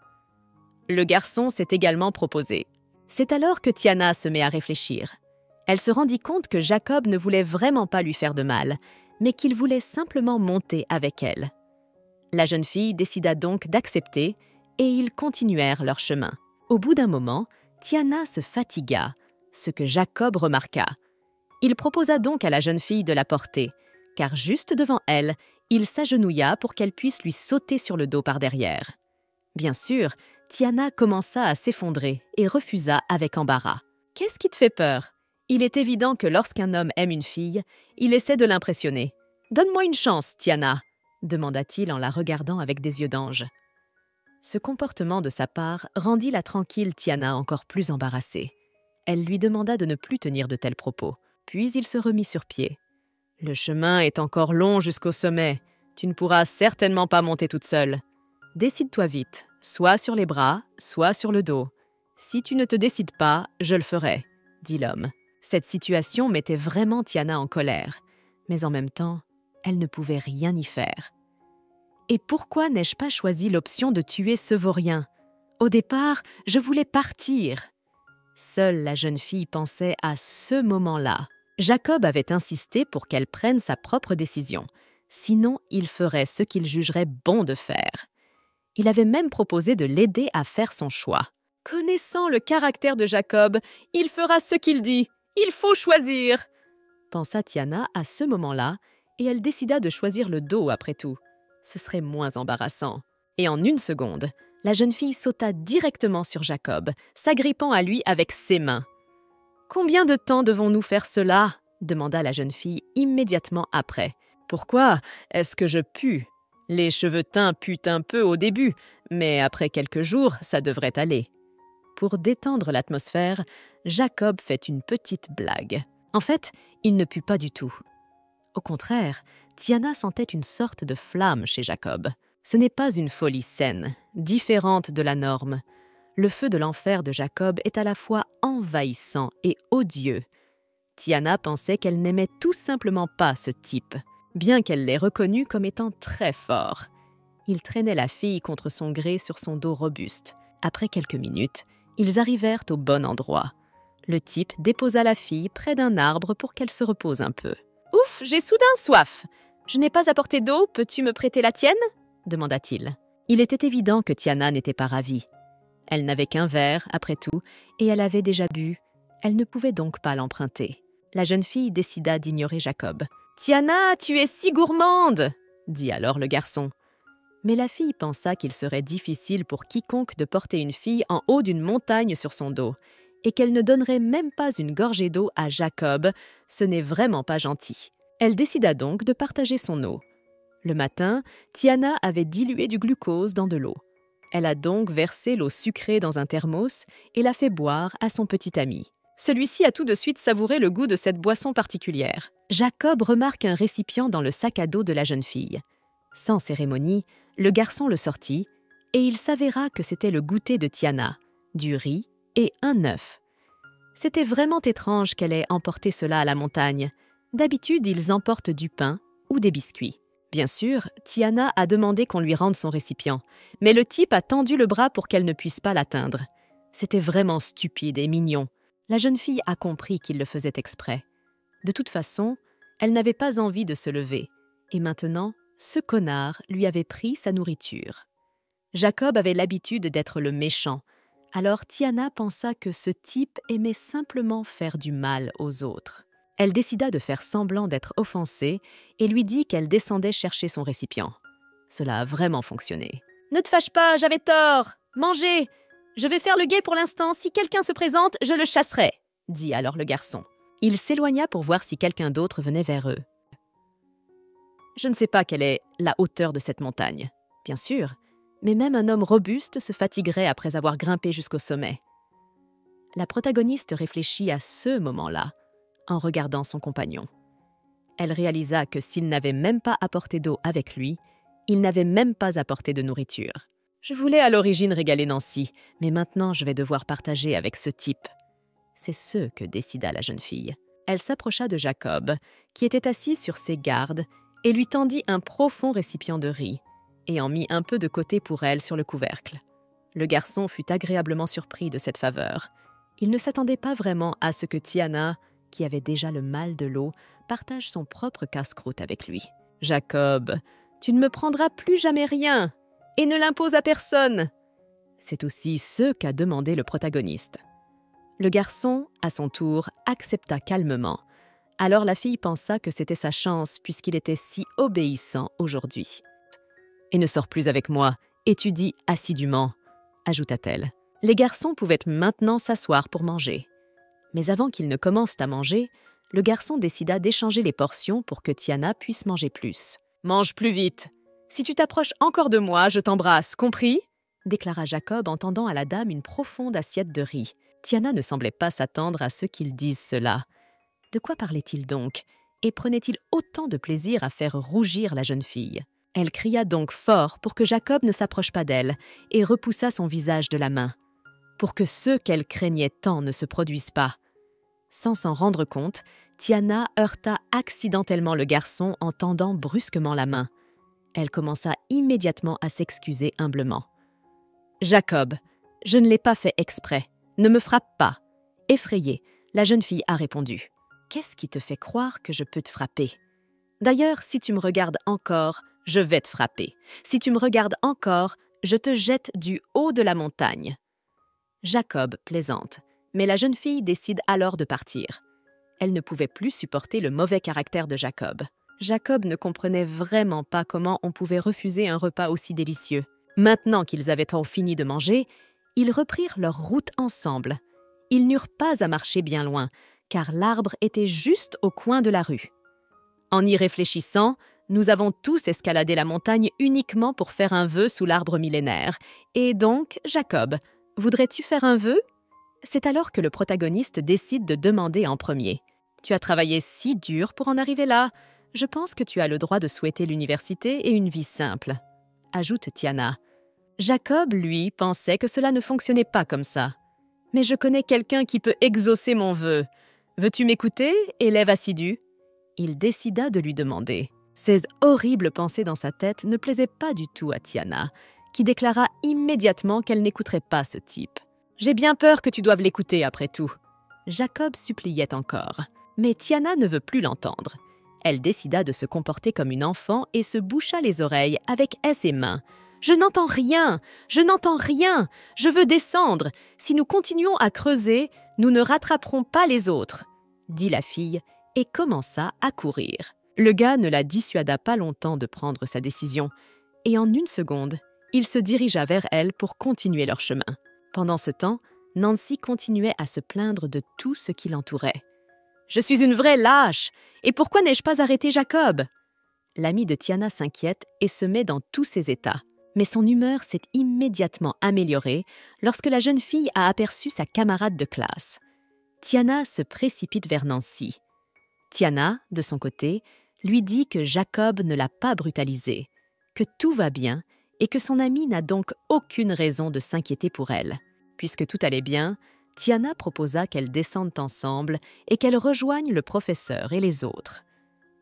Le garçon s'est également proposé. C'est alors que Tiana se met à réfléchir. Elle se rendit compte que Jacob ne voulait vraiment pas lui faire de mal, mais qu'il voulait simplement monter avec elle. La jeune fille décida donc d'accepter et ils continuèrent leur chemin. Au bout d'un moment, Tiana se fatigua, ce que Jacob remarqua. Il proposa donc à la jeune fille de la porter, car juste devant elle, il s'agenouilla pour qu'elle puisse lui sauter sur le dos par derrière. Bien sûr, Tiana commença à s'effondrer et refusa avec embarras. « Qu'est-ce qui te fait peur? Il est évident que lorsqu'un homme aime une fille, il essaie de l'impressionner. Donne-moi une chance, Tiana !» demanda-t-il en la regardant avec des yeux d'ange. Ce comportement de sa part rendit la tranquille Tiana encore plus embarrassée. Elle lui demanda de ne plus tenir de tels propos. Puis il se remit sur pied. « Le chemin est encore long jusqu'au sommet. Tu ne pourras certainement pas monter toute seule. Décide-toi vite, soit sur les bras, soit sur le dos. Si tu ne te décides pas, je le ferai, » dit l'homme. Cette situation mettait vraiment Tiana en colère, mais en même temps, elle ne pouvait rien y faire. Et pourquoi n'ai-je pas choisi l'option de tuer ce vaurien? Au départ, je voulais partir. Seule la jeune fille pensait à ce moment-là. Jacob avait insisté pour qu'elle prenne sa propre décision. Sinon, il ferait ce qu'il jugerait bon de faire. Il avait même proposé de l'aider à faire son choix. Connaissant le caractère de Jacob, il fera ce qu'il dit. Il faut choisir, pensa Tiana à ce moment-là, et elle décida de choisir le dos après tout. Ce serait moins embarrassant. Et en 1 seconde, la jeune fille sauta directement sur Jacob, s'agrippant à lui avec ses mains. « Combien de temps devons-nous faire cela ?» demanda la jeune fille immédiatement après. « Pourquoi est-ce que je pue? Les cheveux teints puent un peu au début, mais après quelques jours, ça devrait aller. » Pour détendre l'atmosphère, Jacob fait une petite blague. En fait, il ne pue pas du tout. Au contraire, Tiana sentait une sorte de flamme chez Jacob. Ce n'est pas une folie saine, différente de la norme. Le feu de l'enfer de Jacob est à la fois envahissant et odieux. Tiana pensait qu'elle n'aimait tout simplement pas ce type, bien qu'elle l'ait reconnu comme étant très fort. Il traînait la fille contre son gré sur son dos robuste. Après quelques minutes, ils arrivèrent au bon endroit. Le type déposa la fille près d'un arbre pour qu'elle se repose un peu. « Ouf, j'ai soudain soif. Je n'ai pas apporté d'eau, peux-tu me prêter la tienne ?» demanda-t-il. Il était évident que Tiana n'était pas ravie. Elle n'avait qu'un verre, après tout, et elle avait déjà bu. Elle ne pouvait donc pas l'emprunter. La jeune fille décida d'ignorer Jacob. « Tiana, tu es si gourmande !» dit alors le garçon. Mais la fille pensa qu'il serait difficile pour quiconque de porter une fille en haut d'une montagne sur son dos, et qu'elle ne donnerait même pas une gorgée d'eau à Jacob, ce n'est vraiment pas gentil. Elle décida donc de partager son eau. Le matin, Tiana avait dilué du glucose dans de l'eau. Elle a donc versé l'eau sucrée dans un thermos et l'a fait boire à son petit ami. Celui-ci a tout de suite savouré le goût de cette boisson particulière. Jacob remarque un récipient dans le sac à dos de la jeune fille. Sans cérémonie, le garçon le sortit et il s'avéra que c'était le goûter de Tiana, du riz et un œuf. C'était vraiment étrange qu'elle ait emporté cela à la montagne. D'habitude, ils emportent du pain ou des biscuits. Bien sûr, Tiana a demandé qu'on lui rende son récipient, mais le type a tendu le bras pour qu'elle ne puisse pas l'atteindre. C'était vraiment stupide et mignon. La jeune fille a compris qu'il le faisait exprès. De toute façon, elle n'avait pas envie de se lever, et maintenant, ce connard lui avait pris sa nourriture. Jacob avait l'habitude d'être le méchant, alors Tiana pensa que ce type aimait simplement faire du mal aux autres. Elle décida de faire semblant d'être offensée et lui dit qu'elle descendait chercher son récipient. Cela a vraiment fonctionné. « Ne te fâche pas, j'avais tort. Mangez. Je vais faire le guet pour l'instant. Si quelqu'un se présente, je le chasserai, » dit alors le garçon. Il s'éloigna pour voir si quelqu'un d'autre venait vers eux. Je ne sais pas quelle est la hauteur de cette montagne, bien sûr, mais même un homme robuste se fatiguerait après avoir grimpé jusqu'au sommet. La protagoniste réfléchit à ce moment-là, en regardant son compagnon. Elle réalisa que s'il n'avait même pas apporté d'eau avec lui, il n'avait même pas apporté de nourriture. Je voulais à l'origine régaler Nancy, mais maintenant je vais devoir partager avec ce type. C'est ce que décida la jeune fille. Elle s'approcha de Jacob, qui était assis sur ses gardes, et lui tendit un profond récipient de riz, et en mit un peu de côté pour elle sur le couvercle. Le garçon fut agréablement surpris de cette faveur. Il ne s'attendait pas vraiment à ce que Tiana, qui avait déjà le mal de l'eau, partage son propre casse-croûte avec lui. « Jacob, tu ne me prendras plus jamais rien, et ne l'impose à personne !» C'est aussi ce qu'a demandé le protagoniste. Le garçon, à son tour, accepta calmement. Alors la fille pensa que c'était sa chance puisqu'il était si obéissant aujourd'hui. « Et ne sors plus avec moi, étudie assidûment », ajouta-t-elle. Les garçons pouvaient maintenant s'asseoir pour manger. Mais avant qu'ils ne commencent à manger, le garçon décida d'échanger les portions pour que Tiana puisse manger plus. « Mange plus vite. Si tu t'approches encore de moi, je t'embrasse, compris ?» déclara Jacob en tendant à la dame une profonde assiette de riz. Tiana ne semblait pas s'attendre à ce qu'ils disent cela. De quoi parlait-il donc? Et prenait-il autant de plaisir à faire rougir la jeune fille? Elle cria donc fort pour que Jacob ne s'approche pas d'elle et repoussa son visage de la main, pour que ceux qu'elle craignait tant ne se produisent pas. Sans s'en rendre compte, Tiana heurta accidentellement le garçon en tendant brusquement la main. Elle commença immédiatement à s'excuser humblement. « Jacob, je ne l'ai pas fait exprès. Ne me frappe pas. » Effrayée, la jeune fille a répondu. « Qu'est-ce qui te fait croire que je peux te frapper? D'ailleurs, si tu me regardes encore, je vais te frapper. Si tu me regardes encore, je te jette du haut de la montagne. » Jacob plaisante, mais la jeune fille décide alors de partir. Elle ne pouvait plus supporter le mauvais caractère de Jacob. Jacob ne comprenait vraiment pas comment on pouvait refuser un repas aussi délicieux. Maintenant qu'ils avaient fini de manger, ils reprirent leur route ensemble. Ils n'eurent pas à marcher bien loin, car l'arbre était juste au coin de la rue. En y réfléchissant, nous avons tous escaladé la montagne uniquement pour faire un vœu sous l'arbre millénaire. Et donc, Jacob, voudrais-tu faire un vœu? C'est alors que le protagoniste décide de demander en premier. « Tu as travaillé si dur pour en arriver là. Je pense que tu as le droit de souhaiter l'université et une vie simple. » ajoute Tiana. Jacob, lui, pensait que cela ne fonctionnait pas comme ça. « Mais je connais quelqu'un qui peut exaucer mon vœu. Veux-tu m'écouter, élève assidu ?» Il décida de lui demander. Ces horribles pensées dans sa tête ne plaisaient pas du tout à Tiana, qui déclara immédiatement qu'elle n'écouterait pas ce type. « J'ai bien peur que tu doives l'écouter après tout. » Jacob suppliait encore, mais Tiana ne veut plus l'entendre. Elle décida de se comporter comme une enfant et se boucha les oreilles avec ses mains. « Je n'entends rien! Je n'entends rien! Je veux descendre! Si nous continuons à creuser, nous ne rattraperons pas les autres !» dit la fille et commença à courir. Le gars ne la dissuada pas longtemps de prendre sa décision, et en une seconde, il se dirigea vers elle pour continuer leur chemin. Pendant ce temps, Nancy continuait à se plaindre de tout ce qui l'entourait. « Je suis une vraie lâche! Et pourquoi n'ai-je pas arrêté Jacob ?» L'amie de Tiana s'inquiète et se met dans tous ses états. Mais son humeur s'est immédiatement améliorée lorsque la jeune fille a aperçu sa camarade de classe. Tiana se précipite vers Nancy. Tiana, de son côté, lui dit que Jacob ne l'a pas brutalisée, que tout va bien et que son amie n'a donc aucune raison de s'inquiéter pour elle. Puisque tout allait bien, Tiana proposa qu'elles descendent ensemble et qu'elles rejoignent le professeur et les autres.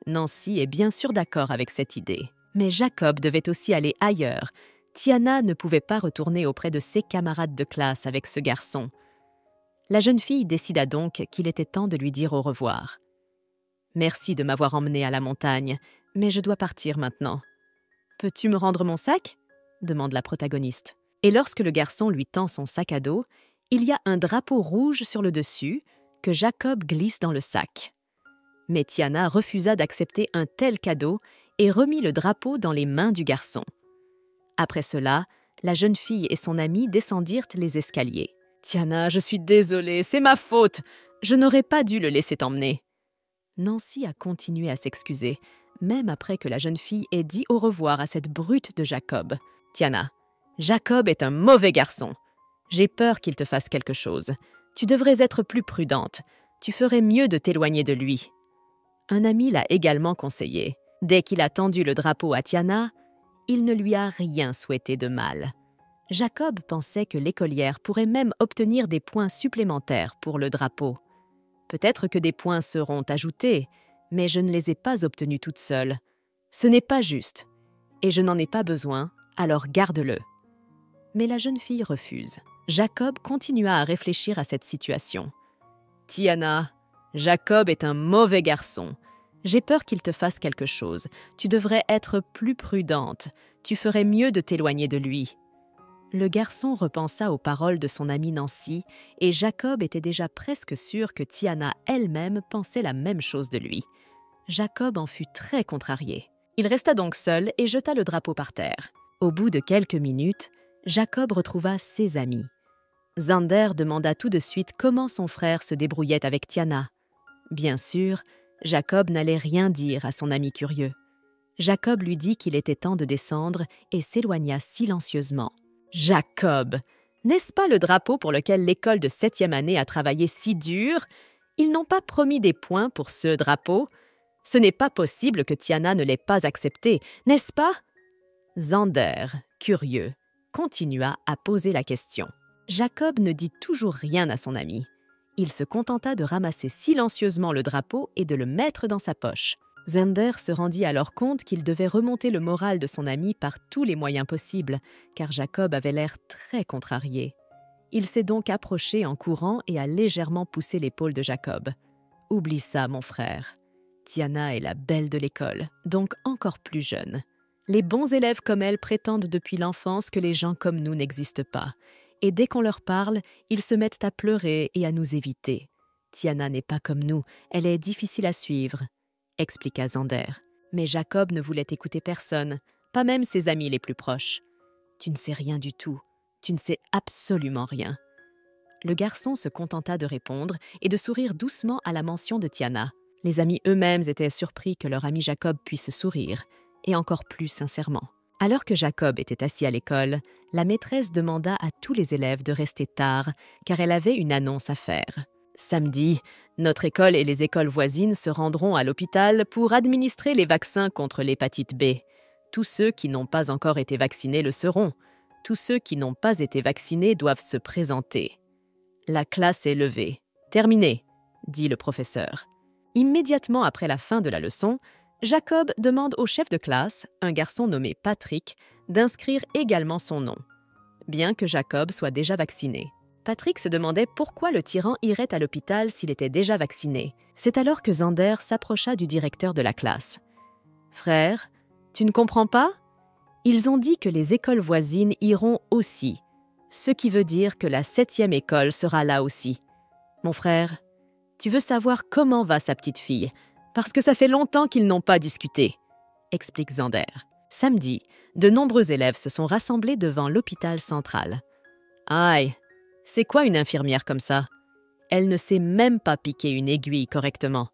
Nancy est bien sûr d'accord avec cette idée. Mais Jacob devait aussi aller ailleurs. Tiana ne pouvait pas retourner auprès de ses camarades de classe avec ce garçon. La jeune fille décida donc qu'il était temps de lui dire au revoir. « Merci de m'avoir emmenée à la montagne, mais je dois partir maintenant. »« Peux-tu me rendre mon sac ?» demande la protagoniste. Et lorsque le garçon lui tend son sac à dos, il y a un drapeau rouge sur le dessus que Jacob glisse dans le sac. Mais Tiana refusa d'accepter un tel cadeau et remit le drapeau dans les mains du garçon. Après cela, la jeune fille et son amie descendirent les escaliers. « Tiana, je suis désolée, c'est ma faute. Je n'aurais pas dû le laisser t'emmener. » Nancy a continué à s'excuser, même après que la jeune fille ait dit au revoir à cette brute de Jacob. « Tiana, Jacob est un mauvais garçon. J'ai peur qu'il te fasse quelque chose. Tu devrais être plus prudente. Tu ferais mieux de t'éloigner de lui. » Un ami l'a également conseillé. Dès qu'il a tendu le drapeau à Tiana, il ne lui a rien souhaité de mal. Jacob pensait que l'écolière pourrait même obtenir des points supplémentaires pour le drapeau. Peut-être que des points seront ajoutés, mais je ne les ai pas obtenus toute seule. Ce n'est pas juste, et je n'en ai pas besoin, alors garde-le. Mais la jeune fille refuse. Jacob continua à réfléchir à cette situation. « Tiana, Jacob est un mauvais garçon. J'ai peur qu'il te fasse quelque chose. Tu devrais être plus prudente. Tu ferais mieux de t'éloigner de lui. » Le garçon repensa aux paroles de son amie Nancy et Jacob était déjà presque sûr que Tiana elle-même pensait la même chose de lui. Jacob en fut très contrarié. Il resta donc seul et jeta le drapeau par terre. Au bout de quelques minutes, Jacob retrouva ses amis. Zander demanda tout de suite comment son frère se débrouillait avec Tiana. Bien sûr, Jacob n'allait rien dire à son ami curieux. Jacob lui dit qu'il était temps de descendre et s'éloigna silencieusement. « Jacob, n'est-ce pas le drapeau pour lequel l'école de 7e année a travaillé si dur? Ils n'ont pas promis des points pour ce drapeau. Ce n'est pas possible que Tiana ne l'ait pas accepté, n'est-ce pas ?» Zander, curieux, continua à poser la question. Jacob ne dit toujours rien à son ami. Il se contenta de ramasser silencieusement le drapeau et de le mettre dans sa poche. Zander se rendit alors compte qu'il devait remonter le moral de son ami par tous les moyens possibles, car Jacob avait l'air très contrarié. Il s'est donc approché en courant et a légèrement poussé l'épaule de Jacob. « Oublie ça, mon frère. Tiana est la belle de l'école, donc encore plus jeune. Les bons élèves comme elle prétendent depuis l'enfance que les gens comme nous n'existent pas. Et dès qu'on leur parle, ils se mettent à pleurer et à nous éviter. Tiana n'est pas comme nous, elle est difficile à suivre. » expliqua Zander. Mais Jacob ne voulait écouter personne, pas même ses amis les plus proches. « Tu ne sais rien du tout. Tu ne sais absolument rien. » Le garçon se contenta de répondre et de sourire doucement à la mention de Tiana. Les amis eux-mêmes étaient surpris que leur ami Jacob puisse sourire, et encore plus sincèrement. Alors que Jacob était assis à l'école, la maîtresse demanda à tous les élèves de rester tard, car elle avait une annonce à faire. Samedi, notre école et les écoles voisines se rendront à l'hôpital pour administrer les vaccins contre l'hépatite B. Tous ceux qui n'ont pas encore été vaccinés le seront. Tous ceux qui n'ont pas été vaccinés doivent se présenter. La classe est levée. Terminé, dit le professeur. Immédiatement après la fin de la leçon, Jacob demande au chef de classe, un garçon nommé Patrick, d'inscrire également son nom, bien que Jacob soit déjà vacciné. Patrick se demandait pourquoi le tyran irait à l'hôpital s'il était déjà vacciné. C'est alors que Zander s'approcha du directeur de la classe. « Frère, tu ne comprends pas? Ils ont dit que les écoles voisines iront aussi, ce qui veut dire que la 7e école sera là aussi. Mon frère, tu veux savoir comment va sa petite fille, parce que ça fait longtemps qu'ils n'ont pas discuté, » explique Zander. Samedi, de nombreux élèves se sont rassemblés devant l'hôpital central. « Aïe, c'est quoi une infirmière comme ça? Elle ne sait même pas piquer une aiguille correctement.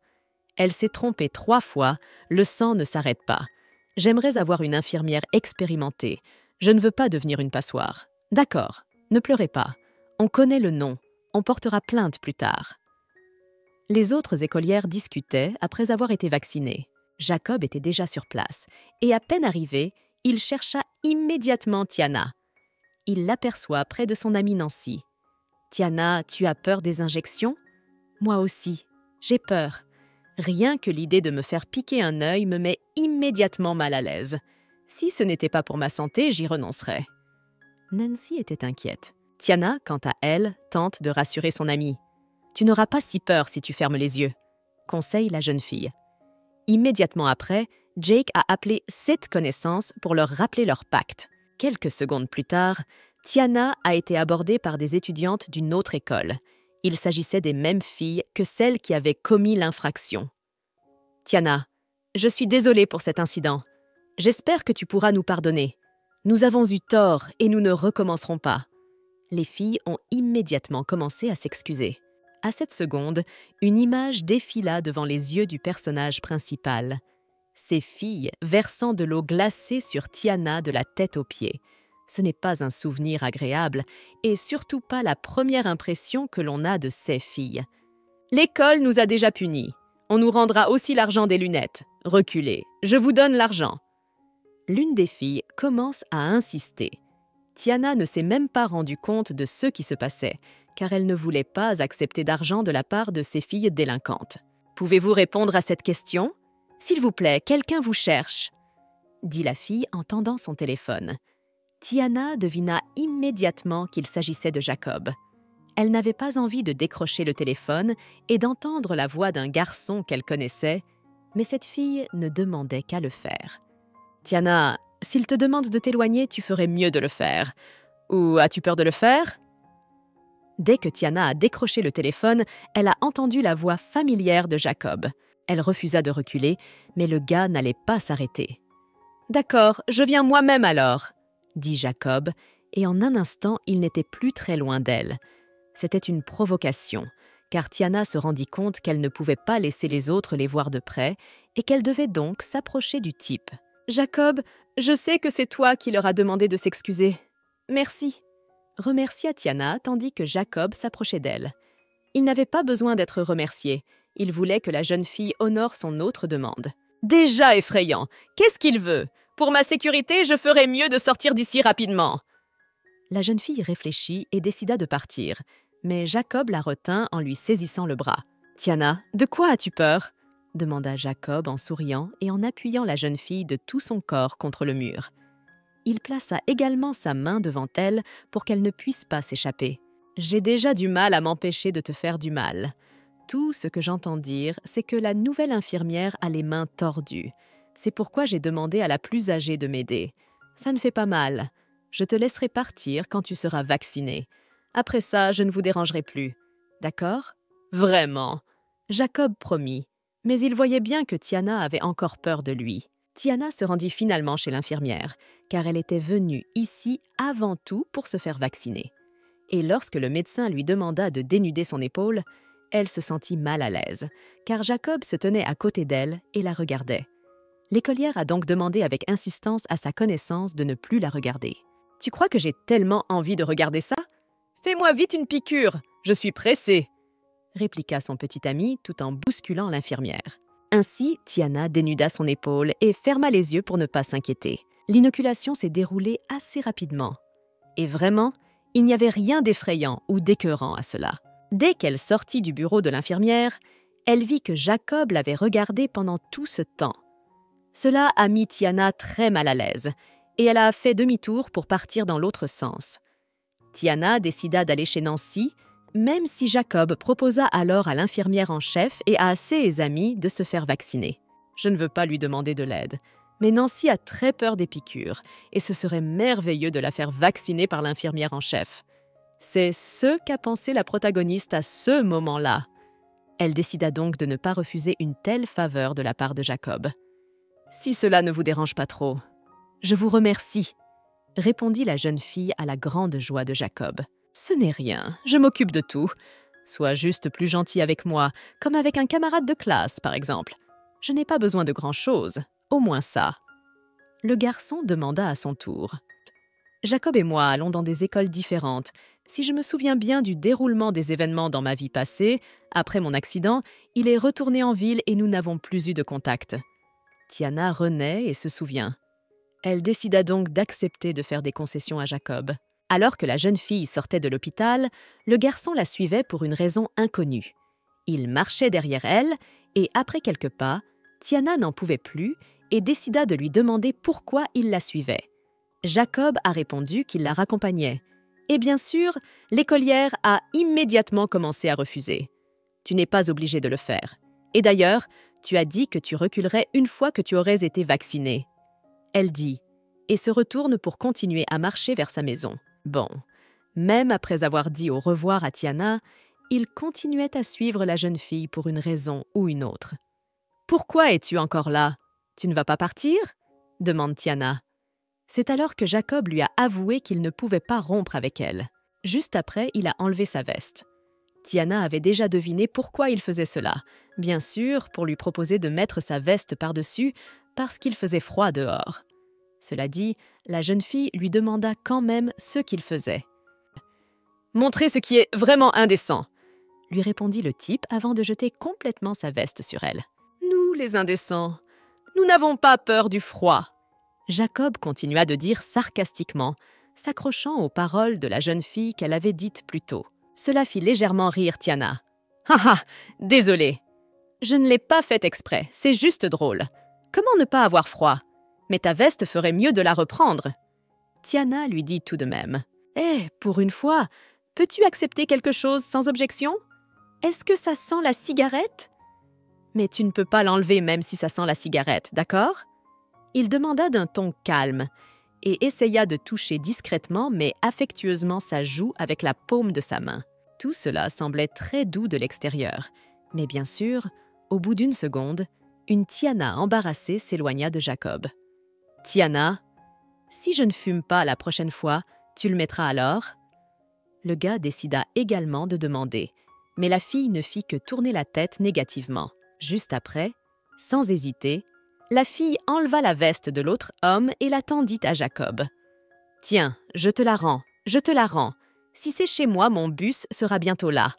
Elle s'est trompée 3 fois, le sang ne s'arrête pas. J'aimerais avoir une infirmière expérimentée. Je ne veux pas devenir une passoire. D'accord, ne pleurez pas. On connaît le nom. On portera plainte plus tard. » Les autres écolières discutaient après avoir été vaccinées. Jacob était déjà sur place et à peine arrivé, il chercha immédiatement Tiana. Il l'aperçoit près de son amie Nancy. « Tiana, tu as peur des injections ? » « Moi aussi, j'ai peur. Rien que l'idée de me faire piquer un œil me met immédiatement mal à l'aise. Si ce n'était pas pour ma santé, j'y renoncerais. » Nancy était inquiète. Tiana, quant à elle, tente de rassurer son amie. « Tu n'auras pas si peur si tu fermes les yeux », conseille la jeune fille. Immédiatement après, Jake a appelé 7 connaissances pour leur rappeler leur pacte. Quelques secondes plus tard, Tiana a été abordée par des étudiantes d'une autre école. Il s'agissait des mêmes filles que celles qui avaient commis l'infraction. « Tiana, je suis désolée pour cet incident. J'espère que tu pourras nous pardonner. Nous avons eu tort et nous ne recommencerons pas. » Les filles ont immédiatement commencé à s'excuser. À cette seconde, une image défila devant les yeux du personnage principal. Ces filles versant de l'eau glacée sur Tiana de la tête aux pieds. Ce n'est pas un souvenir agréable et surtout pas la première impression que l'on a de ces filles. « L'école nous a déjà punis. On nous rendra aussi l'argent des lunettes. Reculez, je vous donne l'argent. » L'une des filles commence à insister. Tiana ne s'est même pas rendue compte de ce qui se passait, car elle ne voulait pas accepter d'argent de la part de ces filles délinquantes. « Pouvez-vous répondre à cette question ? S'il vous plaît, quelqu'un vous cherche. » dit la fille en tendant son téléphone. Tiana devina immédiatement qu'il s'agissait de Jacob. Elle n'avait pas envie de décrocher le téléphone et d'entendre la voix d'un garçon qu'elle connaissait, mais cette fille ne demandait qu'à le faire. « Tiana, s'il te demande de t'éloigner, tu ferais mieux de le faire. Ou as-tu peur de le faire ?» Dès que Tiana a décroché le téléphone, elle a entendu la voix familière de Jacob. Elle refusa de reculer, mais le gars n'allait pas s'arrêter. « D'accord, je viens moi-même alors, » dit Jacob, et en un instant, il n'était plus très loin d'elle. C'était une provocation, car Tiana se rendit compte qu'elle ne pouvait pas laisser les autres les voir de près et qu'elle devait donc s'approcher du type. « Jacob, je sais que c'est toi qui leur as demandé de s'excuser. Merci. » remercia Tiana tandis que Jacob s'approchait d'elle. Il n'avait pas besoin d'être remercié. Il voulait que la jeune fille honore son autre demande. « Déjà effrayant! Qu'est-ce qu'il veut? Pour ma sécurité, je ferais mieux de sortir d'ici rapidement. » La jeune fille réfléchit et décida de partir, mais Jacob la retint en lui saisissant le bras. « Tiana, de quoi as-tu peur ?» demanda Jacob en souriant et en appuyant la jeune fille de tout son corps contre le mur. Il plaça également sa main devant elle pour qu'elle ne puisse pas s'échapper. « J'ai déjà du mal à m'empêcher de te faire du mal. » Tout ce que j'entends dire, c'est que la nouvelle infirmière a les mains tordues. C'est pourquoi j'ai demandé à la plus âgée de m'aider. Ça ne fait pas mal. Je te laisserai partir quand tu seras vacciné. Après ça, je ne vous dérangerai plus. D'accord ? Vraiment. Jacob promit, mais il voyait bien que Tiana avait encore peur de lui. Tiana se rendit finalement chez l'infirmière, car elle était venue ici avant tout pour se faire vacciner. Et lorsque le médecin lui demanda de dénuder son épaule, elle se sentit mal à l'aise, car Jacob se tenait à côté d'elle et la regardait. L'écolière a donc demandé avec insistance à sa connaissance de ne plus la regarder. « Tu crois que j'ai tellement envie de regarder ça ? Fais-moi vite une piqûre, je suis pressée !» répliqua son petit ami tout en bousculant l'infirmière. Ainsi, Tiana dénuda son épaule et ferma les yeux pour ne pas s'inquiéter. L'inoculation s'est déroulée assez rapidement. Et vraiment, il n'y avait rien d'effrayant ou d'écœurant à cela. Dès qu'elle sortit du bureau de l'infirmière, elle vit que Jacob l'avait regardée pendant tout ce temps. Cela a mis Tiana très mal à l'aise, et elle a fait demi-tour pour partir dans l'autre sens. Tiana décida d'aller chez Nancy, même si Jacob proposa alors à l'infirmière en chef et à ses amis de se faire vacciner. Je ne veux pas lui demander de l'aide, mais Nancy a très peur des piqûres, et ce serait merveilleux de la faire vacciner par l'infirmière en chef. C'est ce qu'a pensé la protagoniste à ce moment-là. Elle décida donc de ne pas refuser une telle faveur de la part de Jacob. « Si cela ne vous dérange pas trop, je vous remercie, » répondit la jeune fille à la grande joie de Jacob. « Ce n'est rien, je m'occupe de tout. Sois juste plus gentil avec moi, comme avec un camarade de classe, par exemple. Je n'ai pas besoin de grand-chose, au moins ça. » Le garçon demanda à son tour. « Jacob et moi allons dans des écoles différentes. Si je me souviens bien du déroulement des événements dans ma vie passée, après mon accident, il est retourné en ville et nous n'avons plus eu de contact. » Tiana renaît et se souvient. Elle décida donc d'accepter de faire des concessions à Jacob. Alors que la jeune fille sortait de l'hôpital, le garçon la suivait pour une raison inconnue. Il marchait derrière elle Et après quelques pas, Tiana n'en pouvait plus et décida de lui demander pourquoi il la suivait. Jacob a répondu qu'il la raccompagnait. Et bien sûr, l'écolière a immédiatement commencé à refuser. « Tu n'es pas obligé de le faire. Et d'ailleurs, tu as dit que tu reculerais une fois que tu aurais été vacciné. » Elle dit, et se retourne pour continuer à marcher vers sa maison. Bon, même après avoir dit au revoir à Tiana, il continuait à suivre la jeune fille pour une raison ou une autre. « Pourquoi es-tu encore là? Tu ne vas pas partir ?» demande Tiana. C'est alors que Jacob lui a avoué qu'il ne pouvait pas rompre avec elle. Juste après, il a enlevé sa veste. Tiana avait déjà deviné pourquoi il faisait cela. Bien sûr, pour lui proposer de mettre sa veste par-dessus, parce qu'il faisait froid dehors. Cela dit, la jeune fille lui demanda quand même ce qu'il faisait. « Montrez ce qui est vraiment indécent !» lui répondit le type avant de jeter complètement sa veste sur elle. « Nous, les indécents, nous n'avons pas peur du froid !» Jacob continua de dire sarcastiquement, s'accrochant aux paroles de la jeune fille qu'elle avait dites plus tôt. Cela fit légèrement rire Tiana. « Ha ha, désolé. Je ne l'ai pas fait exprès, c'est juste drôle. Comment ne pas avoir froid? Mais ta veste ferait mieux de la reprendre. » Tiana lui dit tout de même. « Eh, pour une fois, peux-tu accepter quelque chose sans objection? Est-ce que ça sent la cigarette? Mais tu ne peux pas l'enlever même si ça sent la cigarette, d'accord? » Il demanda d'un ton calme et essaya de toucher discrètement mais affectueusement sa joue avec la paume de sa main. Tout cela semblait très doux de l'extérieur. Mais bien sûr, au bout d'une seconde, une Tiana embarrassée s'éloigna de Jacob. « Tiana, si je ne fume pas la prochaine fois, tu le mettras alors ?» Le gars décida également de demander, mais la fille ne fit que tourner la tête négativement. Juste après, sans hésiter, la fille enleva la veste de l'autre homme et la tendit à Jacob. « Tiens, je te la rends, je te la rends. Si c'est chez moi, mon bus sera bientôt là, »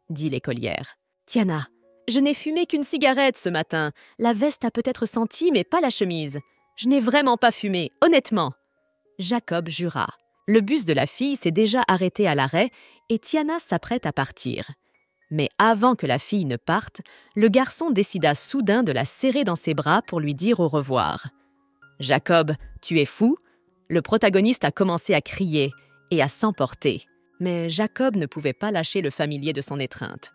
dit l'écolière. « Tiana, je n'ai fumé qu'une cigarette ce matin. La veste a peut-être senti, mais pas la chemise. Je n'ai vraiment pas fumé, honnêtement. » Jacob jura. Le bus de la fille s'est déjà arrêté à l'arrêt et Tiana s'apprête à partir. Mais avant que la fille ne parte, le garçon décida soudain de la serrer dans ses bras pour lui dire au revoir. « Jacob, tu es fou ?» Le protagoniste a commencé à crier et à s'emporter. Mais Jacob ne pouvait pas lâcher le familier de son étreinte.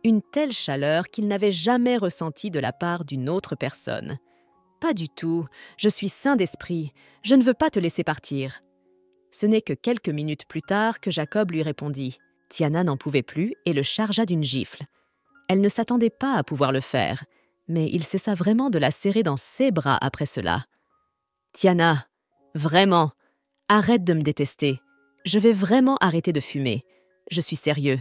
Une telle chaleur qu'il n'avait jamais ressentie de la part d'une autre personne. « Pas du tout, je suis sain d'esprit, je ne veux pas te laisser partir. » Ce n'est que quelques minutes plus tard que Jacob lui répondit. Tiana n'en pouvait plus et le chargea d'une gifle. Elle ne s'attendait pas à pouvoir le faire, mais il cessa vraiment de la serrer dans ses bras après cela. « Tiana, vraiment, arrête de me détester. Je vais vraiment arrêter de fumer. Je suis sérieux. »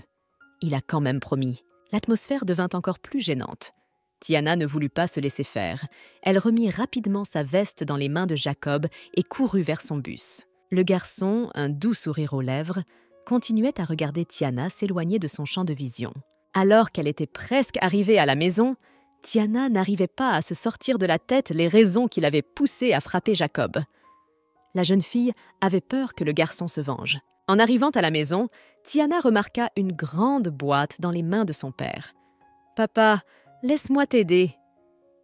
Il a quand même promis. L'atmosphère devint encore plus gênante. Tiana ne voulut pas se laisser faire. Elle remit rapidement sa veste dans les mains de Jacob et courut vers son bus. Le garçon, un doux sourire aux lèvres, continuait à regarder Tiana s'éloigner de son champ de vision. Alors qu'elle était presque arrivée à la maison, Tiana n'arrivait pas à se sortir de la tête les raisons qui l'avaient poussée à frapper Jacob. La jeune fille avait peur que le garçon se venge. En arrivant à la maison, Tiana remarqua une grande boîte dans les mains de son père. « Papa, laisse-moi t'aider. »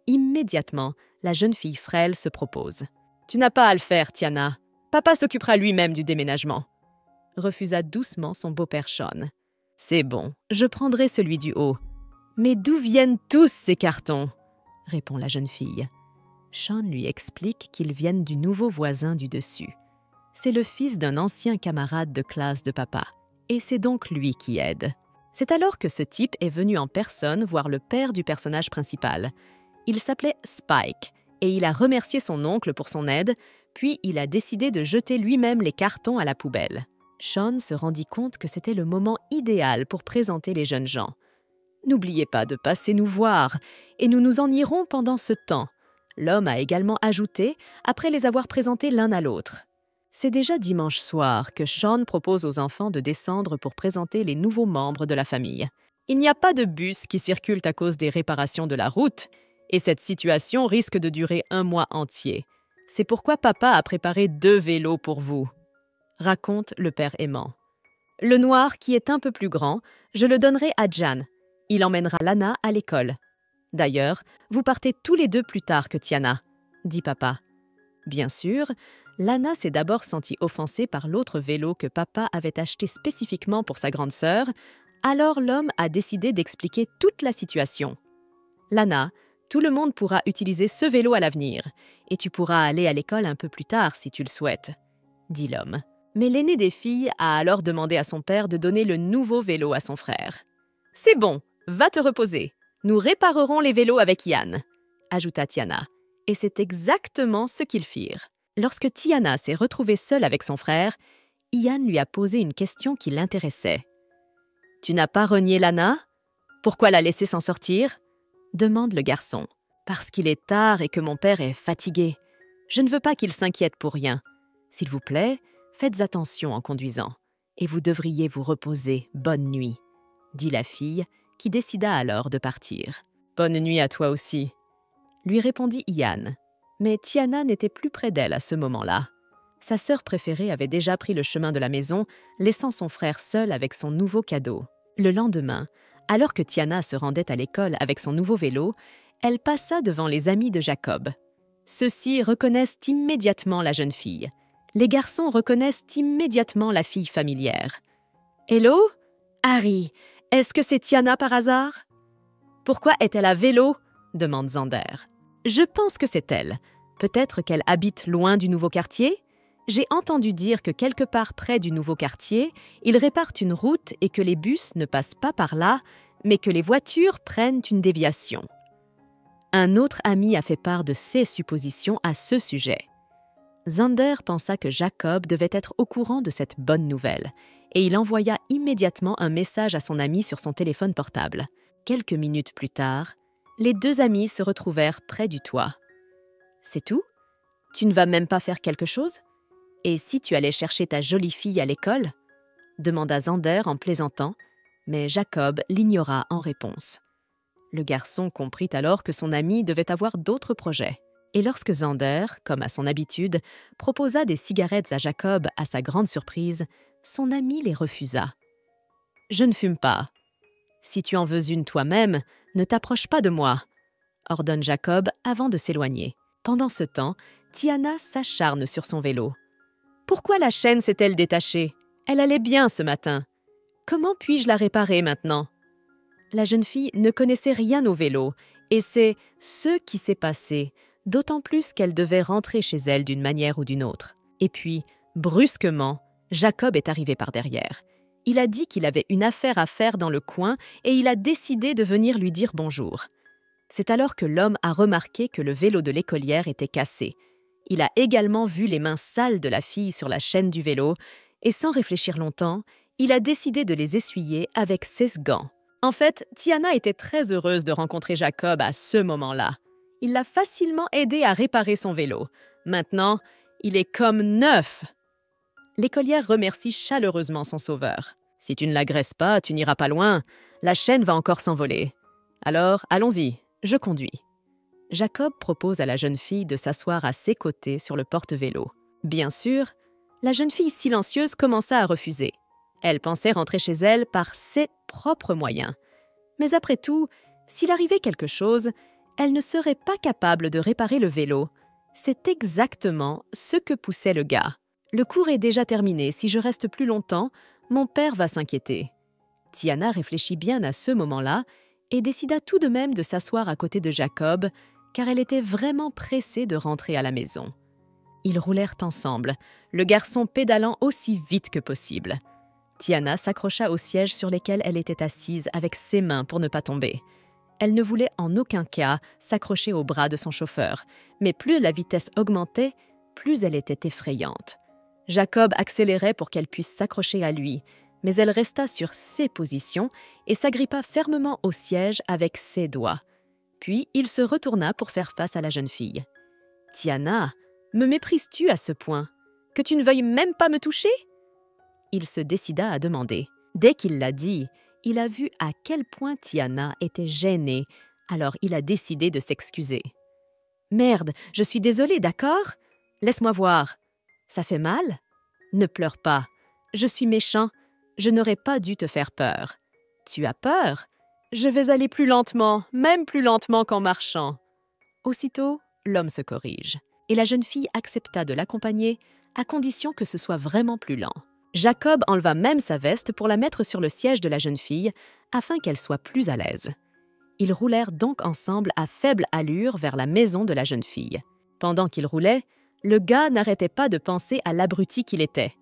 Immédiatement, la jeune fille frêle se propose. « Tu n'as pas à le faire, Tiana. Papa s'occupera lui-même du déménagement. » Refusa doucement son beau-père Sean. « C'est bon, je prendrai celui du haut. »« Mais d'où viennent tous ces cartons ?» répond la jeune fille. Sean lui explique qu'ils viennent du nouveau voisin du dessus. C'est le fils d'un ancien camarade de classe de papa, et c'est donc lui qui aide. C'est alors que ce type est venu en personne voir le père du personnage principal. Il s'appelait Spike, et il a remercié son oncle pour son aide, puis il a décidé de jeter lui-même les cartons à la poubelle. Sean se rendit compte que c'était le moment idéal pour présenter les jeunes gens. « N'oubliez pas de passer nous voir, et nous nous en irons pendant ce temps. » L'homme a également ajouté, après les avoir présentés l'un à l'autre. C'est déjà dimanche soir que Sean propose aux enfants de descendre pour présenter les nouveaux membres de la famille. Il n'y a pas de bus qui circulent à cause des réparations de la route, et cette situation risque de durer 1 mois entier. C'est pourquoi papa a préparé 2 vélos pour vous, raconte le père aimant. Le noir, qui est un peu plus grand, je le donnerai à Jan. Il emmènera Lana à l'école. D'ailleurs, vous partez tous les deux plus tard que Tiana, dit papa. Bien sûr, Lana s'est d'abord sentie offensée par l'autre vélo que papa avait acheté spécifiquement pour sa grande sœur, alors l'homme a décidé d'expliquer toute la situation. Lana, tout le monde pourra utiliser ce vélo à l'avenir, et tu pourras aller à l'école un peu plus tard si tu le souhaites, dit l'homme. Mais l'aîné des filles a alors demandé à son père de donner le nouveau vélo à son frère. « C'est bon, va te reposer. Nous réparerons les vélos avec Yann, » ajouta Tiana. Et c'est exactement ce qu'ils firent. Lorsque Tiana s'est retrouvée seule avec son frère, Yann lui a posé une question qui l'intéressait. « Tu n'as pas renié Lana? Pourquoi la laisser s'en sortir ?» demande le garçon. « Parce qu'il est tard et que mon père est fatigué. Je ne veux pas qu'il s'inquiète pour rien. S'il vous plaît, faites attention en conduisant. Et vous devriez vous reposer. Bonne nuit, » dit la fille, qui décida alors de partir. « Bonne nuit à toi aussi, » lui répondit Yann. Mais Tiana n'était plus près d'elle à ce moment-là. Sa sœur préférée avait déjà pris le chemin de la maison, laissant son frère seul avec son nouveau cadeau. Le lendemain, alors que Tiana se rendait à l'école avec son nouveau vélo, elle passa devant les amis de Jacob. Ceux-ci reconnaissent immédiatement la jeune fille. Les garçons reconnaissent immédiatement la fille familière. « Hello? Harry, est-ce que c'est Tiana par hasard? »« Pourquoi est-elle à vélo? » demande Zander. « Je pense que c'est elle. Peut-être qu'elle habite loin du nouveau quartier? J'ai entendu dire que quelque part près du nouveau quartier, ils réparent une route et que les bus ne passent pas par là, mais que les voitures prennent une déviation. » Un autre ami a fait part de ses suppositions à ce sujet. Zander pensa que Jacob devait être au courant de cette bonne nouvelle, et il envoya immédiatement un message à son ami sur son téléphone portable. Quelques minutes plus tard, les deux amis se retrouvèrent près du toit. « C'est tout? Tu ne vas même pas faire quelque chose? Et si tu allais chercher ta jolie fille à l'école ?» demanda Zander en plaisantant, mais Jacob l'ignora en réponse. Le garçon comprit alors que son ami devait avoir d'autres projets. Et lorsque Zander, comme à son habitude, proposa des cigarettes à Jacob à sa grande surprise, son ami les refusa. « Je ne fume pas. Si tu en veux une toi-même, ne t'approche pas de moi, » ordonne Jacob avant de s'éloigner. Pendant ce temps, Tiana s'acharne sur son vélo. « Pourquoi la chaîne s'est-elle détachée? Elle allait bien ce matin. Comment puis-je la réparer maintenant ?» La jeune fille ne connaissait rien au vélo, et c'est ce qui s'est passé, d'autant plus qu'elle devait rentrer chez elle d'une manière ou d'une autre. Et puis, brusquement, Jacob est arrivé par derrière. Il a dit qu'il avait une affaire à faire dans le coin et il a décidé de venir lui dire bonjour. C'est alors que l'homme a remarqué que le vélo de l'écolière était cassé. Il a également vu les mains sales de la fille sur la chaîne du vélo et sans réfléchir longtemps, il a décidé de les essuyer avec ses gants. En fait, Tiana était très heureuse de rencontrer Jacob à ce moment-là. Il l'a facilement aidé à réparer son vélo. Maintenant, il est comme neuf. L'écolière remercie chaleureusement son sauveur. « Si tu ne l'agresses pas, tu n'iras pas loin. La chaîne va encore s'envoler. Alors, allons-y, je conduis. » Jacob propose à la jeune fille de s'asseoir à ses côtés sur le porte-vélo. Bien sûr, la jeune fille silencieuse commença à refuser. Elle pensait rentrer chez elle par ses propres moyens. Mais après tout, s'il arrivait quelque chose, elle ne serait pas capable de réparer le vélo. C'est exactement ce que poussait le gars. « Le cours est déjà terminé. Si je reste plus longtemps, mon père va s'inquiéter. » Tiana réfléchit bien à ce moment-là et décida tout de même de s'asseoir à côté de Jacob, car elle était vraiment pressée de rentrer à la maison. Ils roulèrent ensemble, le garçon pédalant aussi vite que possible. Tiana s'accrocha aux sièges sur lesquels elle était assise avec ses mains pour ne pas tomber. Elle ne voulait en aucun cas s'accrocher au bras de son chauffeur, mais plus la vitesse augmentait, plus elle était effrayante. Jacob accélérait pour qu'elle puisse s'accrocher à lui, mais elle resta sur ses positions et s'agrippa fermement au siège avec ses doigts. Puis il se retourna pour faire face à la jeune fille. « Tiana, me méprises-tu à ce point? Que tu ne veuilles même pas me toucher ?» Il se décida à demander. Dès qu'il l'a dit, il a vu à quel point Tiana était gênée, alors il a décidé de s'excuser. « Merde, je suis désolée, d'accord? Laisse-moi voir. Ça fait mal? Ne pleure pas. Je suis méchant. Je n'aurais pas dû te faire peur. Tu as peur? Je vais aller plus lentement, même plus lentement qu'en marchant. » Aussitôt, l'homme se corrige, et la jeune fille accepta de l'accompagner à condition que ce soit vraiment plus lent. Jacob enleva même sa veste pour la mettre sur le siège de la jeune fille afin qu'elle soit plus à l'aise. Ils roulèrent donc ensemble à faible allure vers la maison de la jeune fille. Pendant qu'ils roulaient, le gars n'arrêtait pas de penser à l'abruti qu'il était.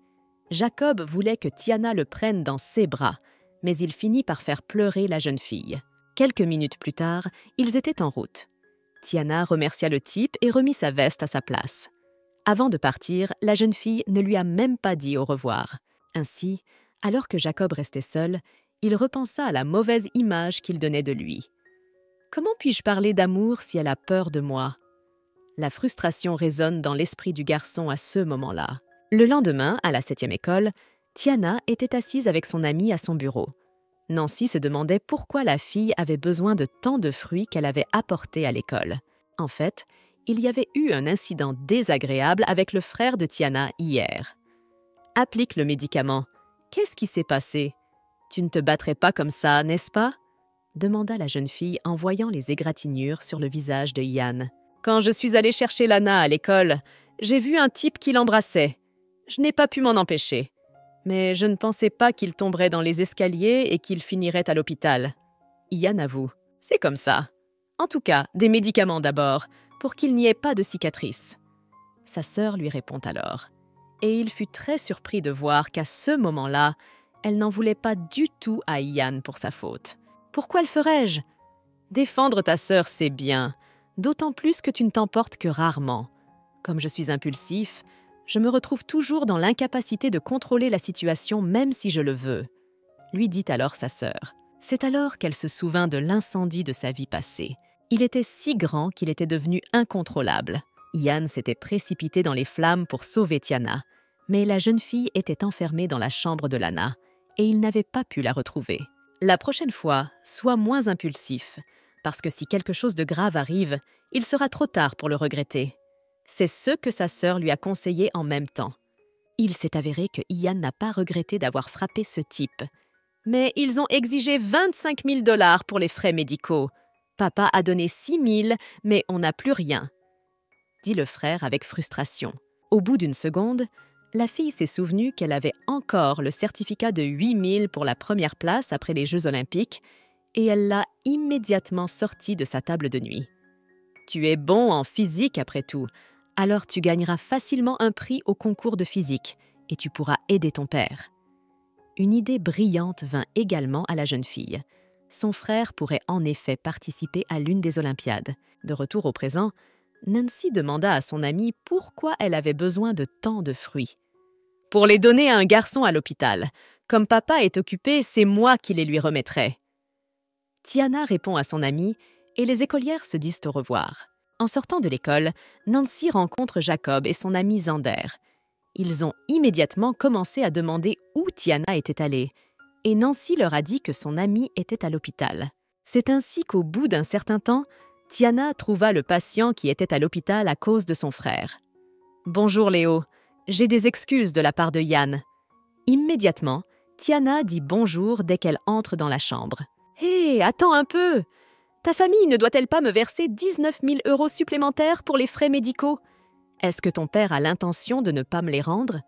Jacob voulait que Tiana le prenne dans ses bras, mais il finit par faire pleurer la jeune fille. Quelques minutes plus tard, ils étaient en route. Tiana remercia le type et remit sa veste à sa place. Avant de partir, la jeune fille ne lui a même pas dit au revoir. Ainsi, alors que Jacob restait seul, il repensa à la mauvaise image qu'il donnait de lui. Comment puis-je parler d'amour si elle a peur de moi? La frustration résonne dans l'esprit du garçon à ce moment-là. Le lendemain, à la 7e école, Tiana était assise avec son amie à son bureau. Nancy se demandait pourquoi la fille avait besoin de tant de fruits qu'elle avait apportés à l'école. En fait, il y avait eu un incident désagréable avec le frère de Tiana hier. « Applique le médicament. Qu'est-ce qui s'est passé? Tu ne te battrais pas comme ça, n'est-ce pas ?» demanda la jeune fille en voyant les égratignures sur le visage de Yann. « Quand je suis allée chercher Lana à l'école, j'ai vu un type qui l'embrassait. Je n'ai pas pu m'en empêcher. Mais je ne pensais pas qu'il tomberait dans les escaliers et qu'il finirait à l'hôpital. » Yann avoue. « C'est comme ça. En tout cas, des médicaments d'abord, pour qu'il n'y ait pas de cicatrice. » Sa sœur lui répond alors. Et il fut très surpris de voir qu'à ce moment-là, elle n'en voulait pas du tout à Yann pour sa faute. Pourquoi le ferais-je? Défendre ta sœur, c'est bien, d'autant plus que tu ne t'emportes que rarement. Comme je suis impulsif, je me retrouve toujours dans l'incapacité de contrôler la situation même si je le veux, lui dit alors sa sœur. C'est alors qu'elle se souvint de l'incendie de sa vie passée. Il était si grand qu'il était devenu incontrôlable. Yann s'était précipité dans les flammes pour sauver Tiana, mais la jeune fille était enfermée dans la chambre de Lana et il n'avait pas pu la retrouver. La prochaine fois, sois moins impulsif, parce que si quelque chose de grave arrive, il sera trop tard pour le regretter. C'est ce que sa sœur lui a conseillé en même temps. Il s'est avéré que Ian n'a pas regretté d'avoir frappé ce type. Mais ils ont exigé 25 000 $ pour les frais médicaux. Papa a donné 6 000, mais on n'a plus rien, dit le frère avec frustration. Au bout d'une seconde, la fille s'est souvenue qu'elle avait encore le certificat de 8 000 pour la première place après les Jeux olympiques et elle l'a immédiatement sorti de sa table de nuit. « Tu es bon en physique après tout, alors tu gagneras facilement un prix au concours de physique et tu pourras aider ton père. » Une idée brillante vint également à la jeune fille. Son frère pourrait en effet participer à l'une des Olympiades. De retour au présent, Nancy demanda à son amie pourquoi elle avait besoin de tant de fruits. « Pour les donner à un garçon à l'hôpital. Comme papa est occupé, c'est moi qui les lui remettrai. » Tiana répond à son amie et les écolières se disent au revoir. En sortant de l'école, Nancy rencontre Jacob et son ami Zander. Ils ont immédiatement commencé à demander où Tiana était allée et Nancy leur a dit que son ami était à l'hôpital. C'est ainsi qu'au bout d'un certain temps, Tiana trouva le patient qui était à l'hôpital à cause de son frère. « Bonjour Léo, j'ai des excuses de la part de Yann. » Immédiatement, Tiana dit bonjour dès qu'elle entre dans la chambre. « Hé, attends un peu! Ta famille ne doit-elle pas me verser 19 000 € supplémentaires pour les frais médicaux? Est-ce que ton père a l'intention de ne pas me les rendre? »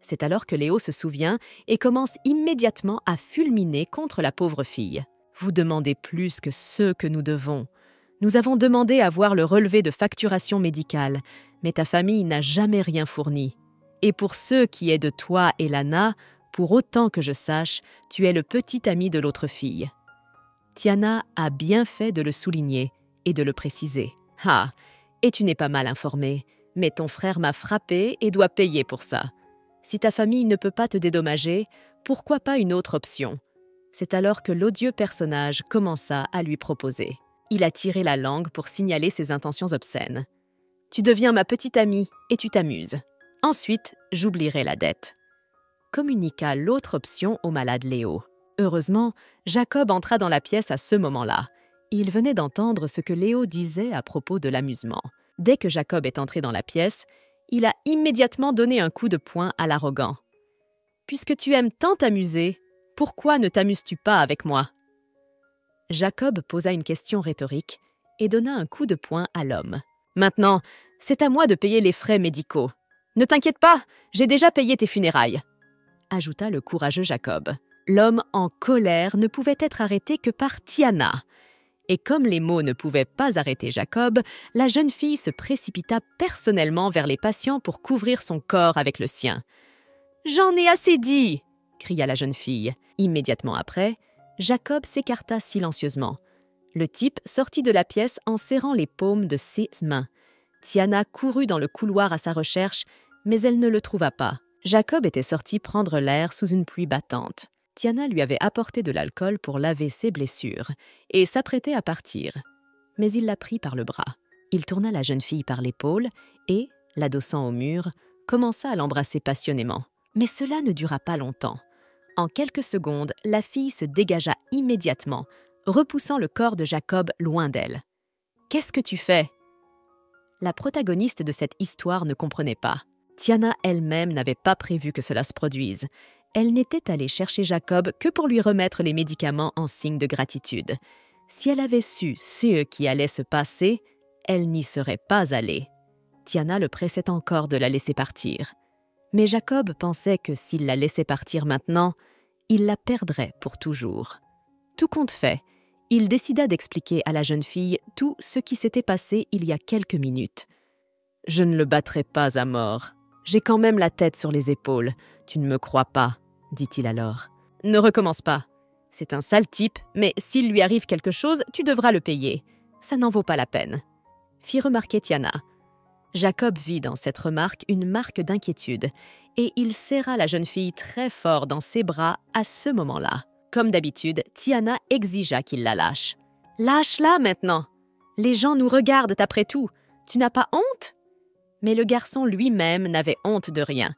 C'est alors que Léo se souvient et commence immédiatement à fulminer contre la pauvre fille. « Vous demandez plus que ce que nous devons. Nous avons demandé à voir le relevé de facturation médicale, mais ta famille n'a jamais rien fourni. Et pour ce qui est de toi et Lana, pour autant que je sache, tu es le petit ami de l'autre fille. » Tiana a bien fait de le souligner et de le préciser. « Ah, et tu n'es pas mal informé, mais ton frère m'a frappé et doit payer pour ça. Si ta famille ne peut pas te dédommager, pourquoi pas une autre option ?» C'est alors que l'odieux personnage commença à lui proposer. Il a tiré la langue pour signaler ses intentions obscènes. « Tu deviens ma petite amie et tu t'amuses. Ensuite, j'oublierai la dette. » Communiqua l'autre option au malade Léo. Heureusement, Jacob entra dans la pièce à ce moment-là. Il venait d'entendre ce que Léo disait à propos de l'amusement. Dès que Jacob est entré dans la pièce, il a immédiatement donné un coup de poing à l'arrogant. « Puisque tu aimes tant t'amuser, pourquoi ne t'amuses-tu pas avec moi ?» Jacob posa une question rhétorique et donna un coup de poing à l'homme. « Maintenant, c'est à moi de payer les frais médicaux. Ne t'inquiète pas, j'ai déjà payé tes funérailles, » ajouta le courageux Jacob. L'homme en colère ne pouvait être arrêté que par Tiana. Et comme les mots ne pouvaient pas arrêter Jacob, la jeune fille se précipita personnellement vers les patients pour couvrir son corps avec le sien. « J'en ai assez dit !» cria la jeune fille. Immédiatement après, Jacob s'écarta silencieusement. Le type sortit de la pièce en serrant les paumes de ses mains. Tiana courut dans le couloir à sa recherche, mais elle ne le trouva pas. Jacob était sorti prendre l'air sous une pluie battante. Tiana lui avait apporté de l'alcool pour laver ses blessures et s'apprêtait à partir. Mais il la prit par le bras. Il tourna la jeune fille par l'épaule et, l'adossant au mur, commença à l'embrasser passionnément. Mais cela ne dura pas longtemps. En quelques secondes, la fille se dégagea immédiatement, repoussant le corps de Jacob loin d'elle. « Qu'est-ce que tu fais ?» La protagoniste de cette histoire ne comprenait pas. Tiana elle-même n'avait pas prévu que cela se produise. Elle n'était allée chercher Jacob que pour lui remettre les médicaments en signe de gratitude. Si elle avait su ce qui allait se passer, elle n'y serait pas allée. Tiana le pressait encore de la laisser partir. Mais Jacob pensait que s'il la laissait partir maintenant, il la perdrait pour toujours. Tout compte fait, il décida d'expliquer à la jeune fille tout ce qui s'était passé il y a quelques minutes. « Je ne le battrai pas à mort. J'ai quand même la tête sur les épaules. Tu ne me crois pas ?» dit-il alors. « Ne recommence pas. C'est un sale type, mais s'il lui arrive quelque chose, tu devras le payer. Ça n'en vaut pas la peine. » fit remarquer Tiana. Jacob vit dans cette remarque une marque d'inquiétude et il serra la jeune fille très fort dans ses bras à ce moment-là. Comme d'habitude, Tiana exigea qu'il la lâche. « Lâche-la maintenant! Les gens nous regardent après tout. Tu n'as pas honte ?» Mais le garçon lui-même n'avait honte de rien.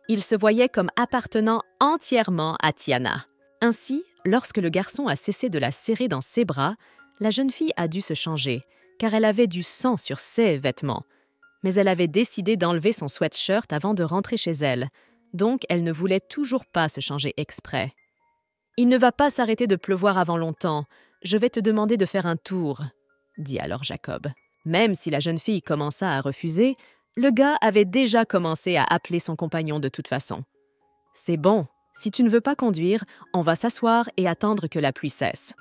Il se voyait comme appartenant entièrement à Tiana. Ainsi, lorsque le garçon a cessé de la serrer dans ses bras, la jeune fille a dû se changer, car elle avait du sang sur ses vêtements. Mais elle avait décidé d'enlever son sweatshirt avant de rentrer chez elle, donc elle ne voulait toujours pas se changer exprès. « Il ne va pas s'arrêter de pleuvoir avant longtemps. Je vais te demander de faire un tour, » dit alors Jacob. Même si la jeune fille commença à refuser, le gars avait déjà commencé à appeler son compagnon de toute façon. « C'est bon, si tu ne veux pas conduire, on va s'asseoir et attendre que la pluie cesse. »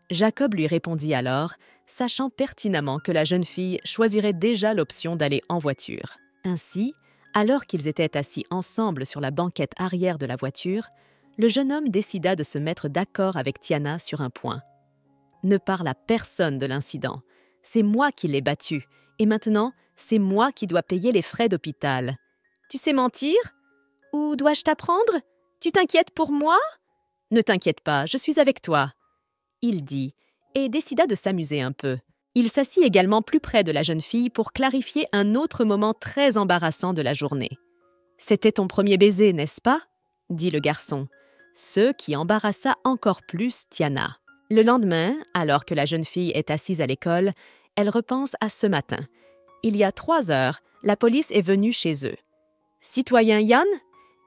Jacob lui répondit alors, sachant pertinemment que la jeune fille choisirait déjà l'option d'aller en voiture. Ainsi, alors qu'ils étaient assis ensemble sur la banquette arrière de la voiture, le jeune homme décida de se mettre d'accord avec Tiana sur un point. « Ne parle à personne de l'incident. C'est moi qui l'ai battu, et maintenant, c'est moi qui dois payer les frais d'hôpital. Tu sais mentir? Ou dois-je t'apprendre? Tu t'inquiètes pour moi? Ne t'inquiète pas, je suis avec toi. » il dit, et décida de s'amuser un peu. Il s'assit également plus près de la jeune fille pour clarifier un autre moment très embarrassant de la journée. « C'était ton premier baiser, n'est-ce pas ?» dit le garçon, ce qui embarrassa encore plus Tiana. Le lendemain, alors que la jeune fille est assise à l'école, elle repense à ce matin. Il y a 3 heures, la police est venue chez eux. « Citoyen Yann,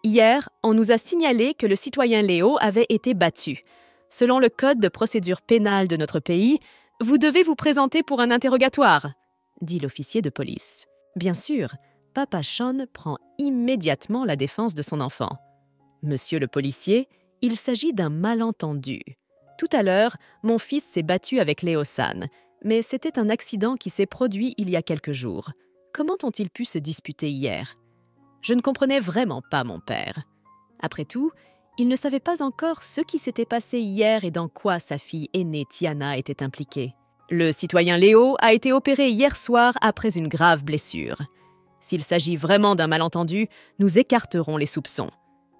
hier, on nous a signalé que le citoyen Léo avait été battu. Selon le code de procédure pénale de notre pays, vous devez vous présenter pour un interrogatoire, » dit l'officier de police. Bien sûr, Papa Sean prend immédiatement la défense de son enfant. « Monsieur le policier, il s'agit d'un malentendu. Tout à l'heure, mon fils s'est battu avec Léo-san, mais c'était un accident qui s'est produit il y a quelques jours. Comment ont-ils pu se disputer hier? Je ne comprenais vraiment pas mon père. Après tout, il ne savait pas encore ce qui s'était passé hier et dans quoi sa fille aînée Tiana était impliquée. Le citoyen Léo a été opéré hier soir après une grave blessure. S'il s'agit vraiment d'un malentendu, nous écarterons les soupçons.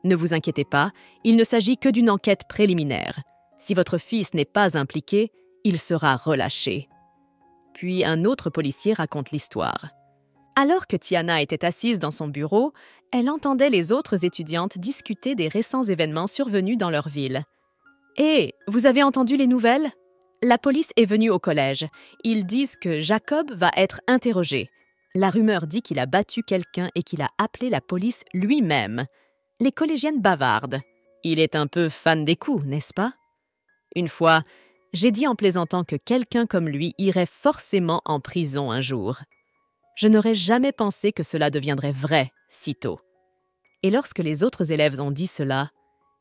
Ne vous inquiétez pas, il ne s'agit que d'une enquête préliminaire. Si votre fils n'est pas impliqué, il sera relâché. » Puis un autre policier raconte l'histoire. Alors que Tiana était assise dans son bureau, elle entendait les autres étudiantes discuter des récents événements survenus dans leur ville. « Hé, vous avez entendu les nouvelles? La police est venue au collège. Ils disent que Jacob va être interrogé. La rumeur dit qu'il a battu quelqu'un et qu'il a appelé la police lui-même. Les collégiennes bavardent. Il est un peu fan des coups, n'est-ce pas? Une fois, J'ai dit en plaisantant que quelqu'un comme lui irait forcément en prison un jour. Je n'aurais jamais pensé que cela deviendrait vrai si tôt. » Et lorsque les autres élèves ont dit cela,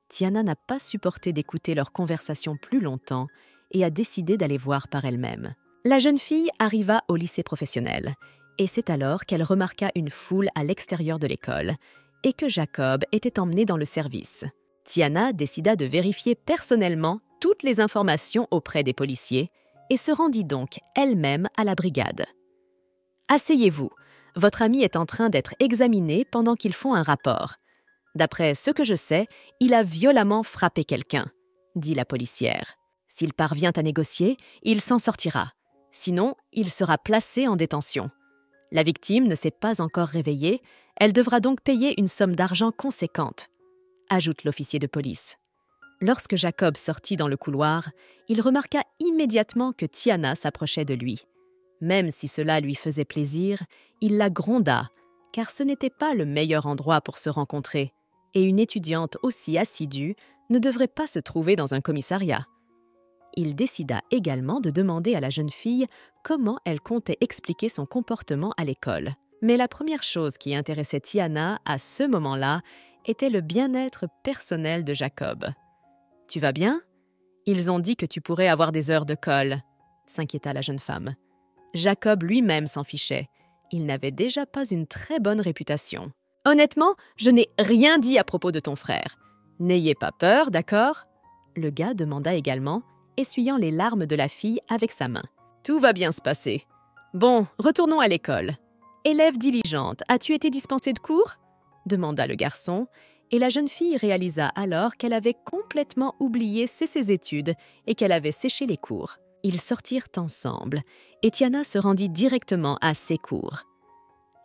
Tiana n'a pas supporté d'écouter leur conversation plus longtemps et a décidé d'aller voir par elle-même. La jeune fille arriva au lycée professionnel, et c'est alors qu'elle remarqua une foule à l'extérieur de l'école et que Jacob était emmené dans le service. Tiana décida de vérifier personnellement toutes les informations auprès des policiers et se rendit donc elle-même à la brigade. « Asseyez-vous, votre ami est en train d'être examiné pendant qu'ils font un rapport. D'après ce que je sais, il a violemment frappé quelqu'un, » dit la policière. « S'il parvient à négocier, il s'en sortira. Sinon, il sera placé en détention. La victime ne s'est pas encore réveillée, elle devra donc payer une somme d'argent conséquente, » ajoute l'officier de police. Lorsque Jacob sortit dans le couloir, il remarqua immédiatement que Tiana s'approchait de lui. Même si cela lui faisait plaisir, il la gronda, car ce n'était pas le meilleur endroit pour se rencontrer, et une étudiante aussi assidue ne devrait pas se trouver dans un commissariat. Il décida également de demander à la jeune fille comment elle comptait expliquer son comportement à l'école. Mais la première chose qui intéressait Tiana à ce moment-là était le bien-être personnel de Jacob. « Tu vas bien ? Ils ont dit que tu pourrais avoir des heures de colle, » s'inquiéta la jeune femme. Jacob lui-même s'en fichait. Il n'avait déjà pas une très bonne réputation. « Honnêtement, je n'ai rien dit à propos de ton frère. N'ayez pas peur, d'accord ?» Le gars demanda également, essuyant les larmes de la fille avec sa main. « Tout va bien se passer. Bon, retournons à l'école. Élève diligente, as-tu été dispensée de cours ?» demanda le garçon, et la jeune fille réalisa alors qu'elle avait complètement oublié ses études et qu'elle avait séché les cours. Ils sortirent ensemble, et Tiana se rendit directement à ses cours.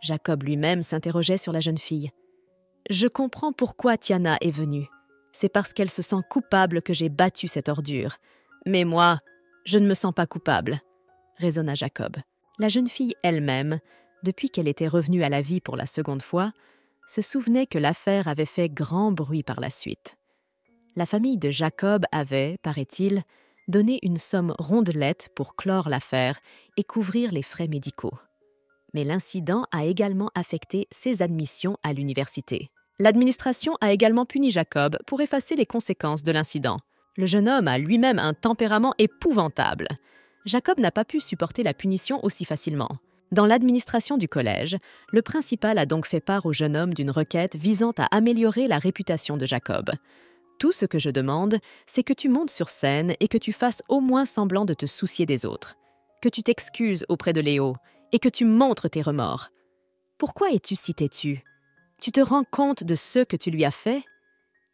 Jacob lui-même s'interrogeait sur la jeune fille. « Je comprends pourquoi Tiana est venue. C'est parce qu'elle se sent coupable que j'ai battu cette ordure. Mais moi, je ne me sens pas coupable, » raisonna Jacob. La jeune fille elle-même, depuis qu'elle était revenue à la vie pour la seconde fois, se souvenait que l'affaire avait fait grand bruit par la suite. La famille de Jacob avait, paraît-il, donné une somme rondelette pour clore l'affaire et couvrir les frais médicaux. Mais l'incident a également affecté ses admissions à l'université. L'administration a également puni Jacob pour effacer les conséquences de l'incident. Le jeune homme a lui-même un tempérament épouvantable. Jacob n'a pas pu supporter la punition aussi facilement. Dans l'administration du collège, le principal a donc fait part au jeune homme d'une requête visant à améliorer la réputation de Jacob. « Tout ce que je demande, c'est que tu montes sur scène et que tu fasses au moins semblant de te soucier des autres. Que tu t'excuses auprès de Léo et que tu montres tes remords. Pourquoi es-tu si têtu? Tu te rends compte de ce que tu lui as fait?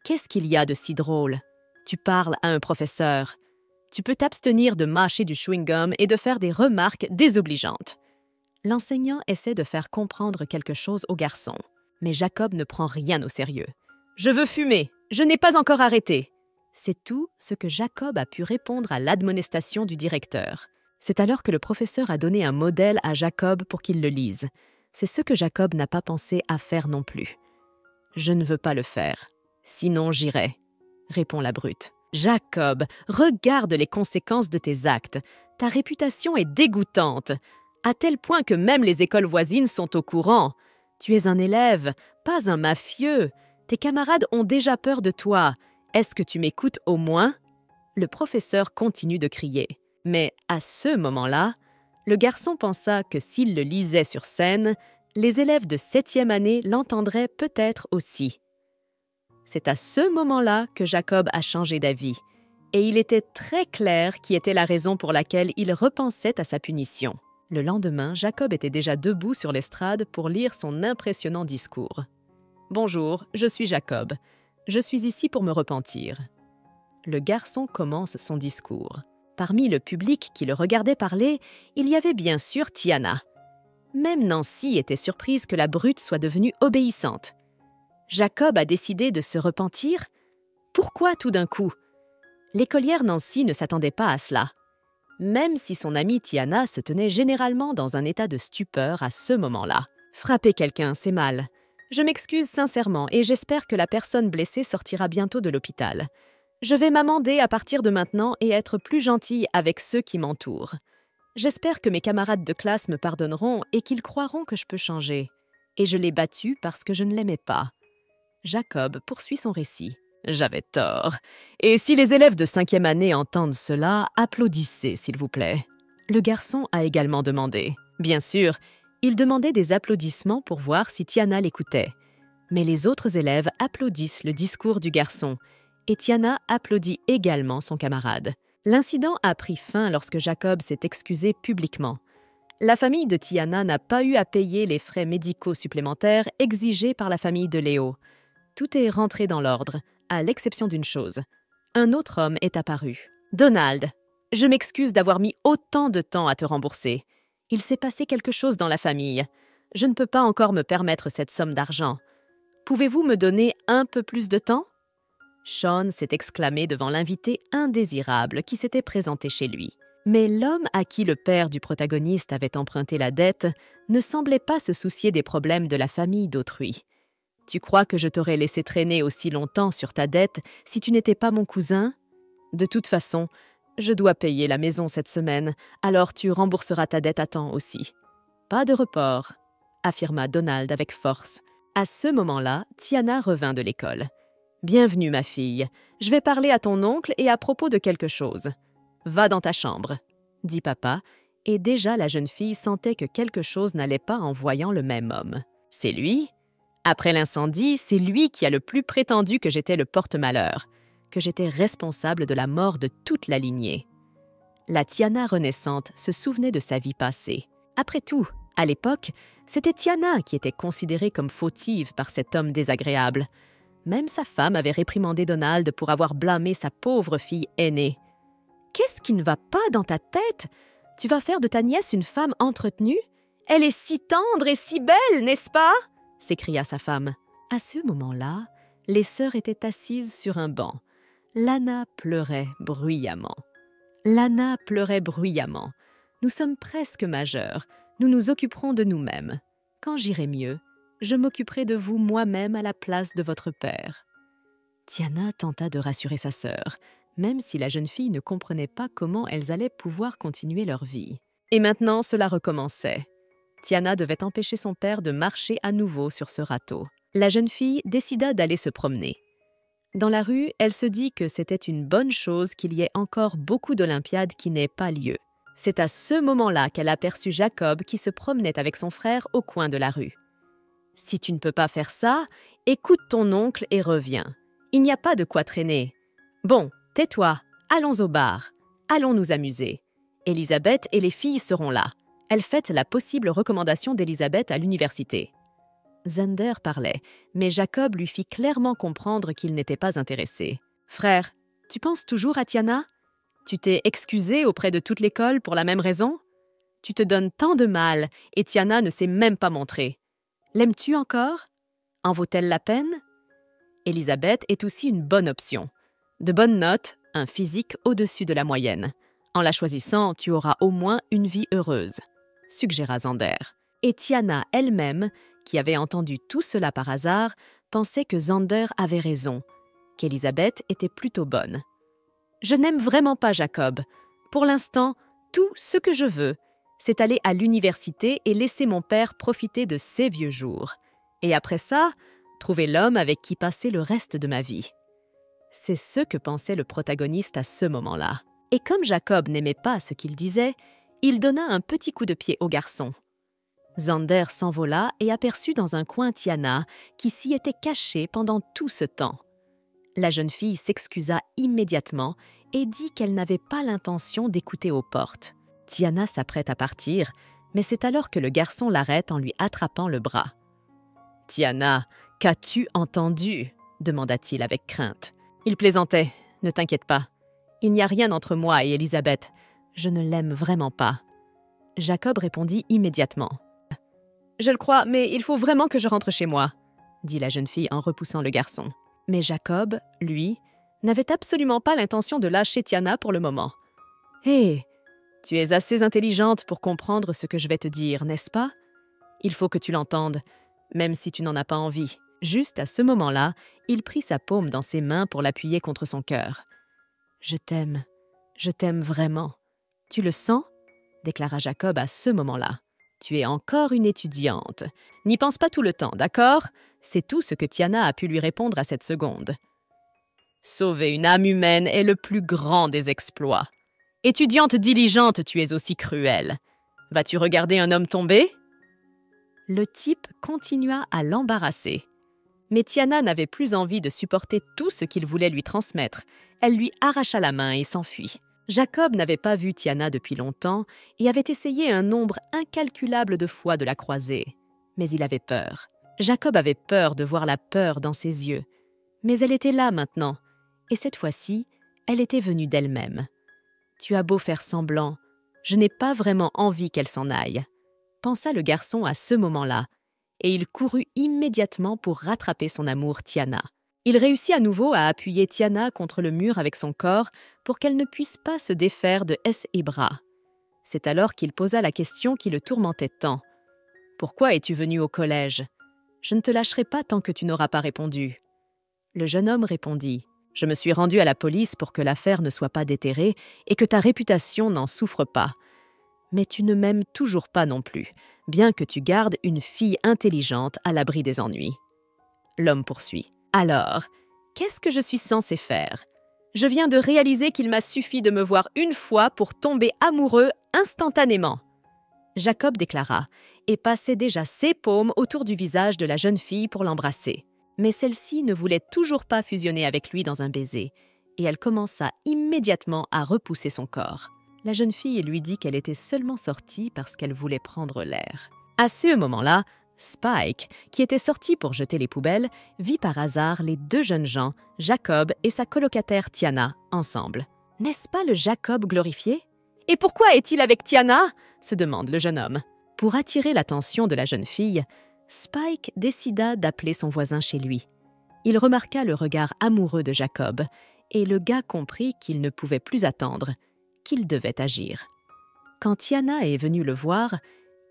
Qu'est-ce qu'il y a de si drôle? Tu parles à un professeur. Tu peux t'abstenir de mâcher du chewing-gum et de faire des remarques désobligeantes. » L'enseignant essaie de faire comprendre quelque chose au garçon, mais Jacob ne prend rien au sérieux. « Je veux fumer, je n'ai pas encore arrêté. » C'est tout ce que Jacob a pu répondre à l'admonestation du directeur. C'est alors que le professeur a donné un modèle à Jacob pour qu'il le lise. C'est ce que Jacob n'a pas pensé à faire non plus. « Je ne veux pas le faire, sinon j'irai, » répond la brute. « Jacob, regarde les conséquences de tes actes. Ta réputation est dégoûtante, à tel point que même les écoles voisines sont au courant. Tu es un élève, pas un mafieux. Tes camarades ont déjà peur de toi. Est-ce que tu m'écoutes au moins ?» Le professeur continue de crier. Mais à ce moment-là, le garçon pensa que s'il le lisait sur scène, les élèves de 7e année l'entendraient peut-être aussi. C'est à ce moment-là que Jacob a changé d'avis, et il était très clair qui était la raison pour laquelle il repensait à sa punition. Le lendemain, Jacob était déjà debout sur l'estrade pour lire son impressionnant discours. « Bonjour, je suis Jacob. Je suis ici pour me repentir. » Le garçon commence son discours. Parmi le public qui le regardait parler, il y avait bien sûr Tiana. Même Nancy était surprise que la brute soit devenue obéissante. Jacob a décidé de se repentir? Pourquoi tout d'un coup? L'écolière Nancy ne s'attendait pas à cela. Même si son amie Tiana se tenait généralement dans un état de stupeur à ce moment-là. Frapper quelqu'un, c'est mal. Je m'excuse sincèrement et j'espère que la personne blessée sortira bientôt de l'hôpital. Je vais m'amender à partir de maintenant et être plus gentille avec ceux qui m'entourent. J'espère que mes camarades de classe me pardonneront et qu'ils croiront que je peux changer. Et je l'ai battu parce que je ne l'aimais pas. Jacob poursuit son récit. J'avais tort. Et si les élèves de 5e année entendent cela, applaudissez, s'il vous plaît. Le garçon a également demandé. Bien sûr, il demandait des applaudissements pour voir si Tiana l'écoutait. Mais les autres élèves applaudissent le discours du garçon, et Tiana applaudit également son camarade. L'incident a pris fin lorsque Jacob s'est excusé publiquement. La famille de Tiana n'a pas eu à payer les frais médicaux supplémentaires exigés par la famille de Léo. Tout est rentré dans l'ordre, à l'exception d'une chose. Un autre homme est apparu. « Donald, je m'excuse d'avoir mis autant de temps à te rembourser. Il s'est passé quelque chose dans la famille. Je ne peux pas encore me permettre cette somme d'argent. Pouvez-vous me donner un peu plus de temps ?» Sean s'est exclamé devant l'invité indésirable qui s'était présenté chez lui. Mais l'homme à qui le père du protagoniste avait emprunté la dette ne semblait pas se soucier des problèmes de la famille d'autrui. « Tu crois que je t'aurais laissé traîner aussi longtemps sur ta dette si tu n'étais pas mon cousin ? De toute façon, je dois payer la maison cette semaine, alors tu rembourseras ta dette à temps aussi. »« Pas de report, » affirma Donald avec force. À ce moment-là, Tiana revint de l'école. « Bienvenue, ma fille. Je vais parler à ton oncle et à propos de quelque chose. Va dans ta chambre, » dit papa, et déjà la jeune fille sentait que quelque chose n'allait pas en voyant le même homme. « C'est lui ? Après l'incendie, c'est lui qui a le plus prétendu que j'étais le porte-malheur, que j'étais responsable de la mort de toute la lignée. » La Tiana renaissante se souvenait de sa vie passée. Après tout, à l'époque, c'était Tiana qui était considérée comme fautive par cet homme désagréable. Même sa femme avait réprimandé Donald pour avoir blâmé sa pauvre fille aînée. « Qu'est-ce qui ne va pas dans ta tête? Tu vas faire de ta nièce une femme entretenue? Elle est si tendre et si belle, n'est-ce pas ?» s'écria sa femme. À ce moment-là, les sœurs étaient assises sur un banc. Lana pleurait bruyamment. Lana pleurait bruyamment. « Nous sommes presque majeurs. Nous nous occuperons de nous-mêmes. Quand j'irai mieux, je m'occuperai de vous moi-même à la place de votre père. » Tiana tenta de rassurer sa sœur, même si la jeune fille ne comprenait pas comment elles allaient pouvoir continuer leur vie. Et maintenant, cela recommençait. Tiana devait empêcher son père de marcher à nouveau sur ce râteau. La jeune fille décida d'aller se promener. Dans la rue, elle se dit que c'était une bonne chose qu'il y ait encore beaucoup d'Olympiades qui n'aient pas lieu. C'est à ce moment-là qu'elle aperçut Jacob qui se promenait avec son frère au coin de la rue. « Si tu ne peux pas faire ça, écoute ton oncle et reviens. Il n'y a pas de quoi traîner. Bon, tais-toi, allons au bar. Allons nous amuser. Elisabeth et les filles seront là. Elle fête la possible recommandation d'Elisabeth à l'université. » Zander parlait, mais Jacob lui fit clairement comprendre qu'il n'était pas intéressé. « Frère, tu penses toujours à Tiana ? Tu t'es excusé auprès de toute l'école pour la même raison ? Tu te donnes tant de mal et Tiana ne s'est même pas montrée. L'aimes-tu encore ? En vaut-elle la peine ? Elisabeth est aussi une bonne option. De bonnes notes, un physique au-dessus de la moyenne. En la choisissant, tu auras au moins une vie heureuse, suggéra Zander. Et Tiana elle-même, qui avait entendu tout cela par hasard, pensait que Zander avait raison, qu'Elisabeth était plutôt bonne. « Je n'aime vraiment pas Jacob. Pour l'instant, tout ce que je veux, c'est aller à l'université et laisser mon père profiter de ses vieux jours. Et après ça, trouver l'homme avec qui passer le reste de ma vie. » C'est ce que pensait le protagoniste à ce moment-là. Et comme Jacob n'aimait pas ce qu'il disait, il donna un petit coup de pied au garçon. Zander s'envola et aperçut dans un coin Tiana, qui s'y était cachée pendant tout ce temps. La jeune fille s'excusa immédiatement et dit qu'elle n'avait pas l'intention d'écouter aux portes. Tiana s'apprête à partir, mais c'est alors que le garçon l'arrête en lui attrapant le bras. « Tiana, qu'as-tu entendu ?» demanda-t-il avec crainte. Il plaisantait, ne t'inquiète pas. Il n'y a rien entre moi et Elisabeth. Je ne l'aime vraiment pas. Jacob répondit immédiatement. « Je le crois, mais il faut vraiment que je rentre chez moi, » dit la jeune fille en repoussant le garçon. Mais Jacob, lui, n'avait absolument pas l'intention de lâcher Tiana pour le moment. « Hé, tu es assez intelligente pour comprendre ce que je vais te dire, n'est-ce pas ? Il faut que tu l'entendes, même si tu n'en as pas envie. » Juste à ce moment-là, il prit sa paume dans ses mains pour l'appuyer contre son cœur. Je t'aime vraiment. Tu le sens ?» déclara Jacob à ce moment-là. « Tu es encore une étudiante. N'y pense pas tout le temps, d'accord ?» C'est tout ce que Tiana a pu lui répondre à cette seconde. Sauver une âme humaine est le plus grand des exploits. Étudiante diligente, tu es aussi cruelle. Vas-tu regarder un homme tomber? Le type continua à l'embarrasser. Mais Tiana n'avait plus envie de supporter tout ce qu'il voulait lui transmettre. Elle lui arracha la main et s'enfuit. Jacob n'avait pas vu Tiana depuis longtemps et avait essayé un nombre incalculable de fois de la croiser. Mais il avait peur. Jacob avait peur de voir la peur dans ses yeux. Mais elle était là maintenant, et cette fois-ci, elle était venue d'elle-même. « Tu as beau faire semblant, je n'ai pas vraiment envie qu'elle s'en aille », pensa le garçon à ce moment-là, et il courut immédiatement pour rattraper son amour Tiana. Il réussit à nouveau à appuyer Tiana contre le mur avec son corps pour qu'elle ne puisse pas se défaire de Es-Ebra. C'est alors qu'il posa la question qui le tourmentait tant. « Pourquoi es-tu venu au collège ? Je ne te lâcherai pas tant que tu n'auras pas répondu. » Le jeune homme répondit « Je me suis rendu à la police pour que l'affaire ne soit pas déterrée et que ta réputation n'en souffre pas. Mais tu ne m'aimes toujours pas non plus, bien que tu gardes une fille intelligente à l'abri des ennuis. » L'homme poursuit « Alors, qu'est-ce que je suis censé faire ? Je viens de réaliser qu'il m'a suffi de me voir une fois pour tomber amoureux instantanément. » Jacob déclara et passait déjà ses paumes autour du visage de la jeune fille pour l'embrasser. Mais celle-ci ne voulait toujours pas fusionner avec lui dans un baiser, et elle commença immédiatement à repousser son corps. La jeune fille lui dit qu'elle était seulement sortie parce qu'elle voulait prendre l'air. À ce moment-là, Spike, qui était sorti pour jeter les poubelles, vit par hasard les deux jeunes gens, Jacob et sa colocataire Tiana, ensemble. « N'est-ce pas le Jacob glorifié ? Et pourquoi est-il avec Tiana ?» se demande le jeune homme. Pour attirer l'attention de la jeune fille, Spike décida d'appeler son voisin chez lui. Il remarqua le regard amoureux de Jacob, et le gars comprit qu'il ne pouvait plus attendre, qu'il devait agir. Quand Tiana est venue le voir,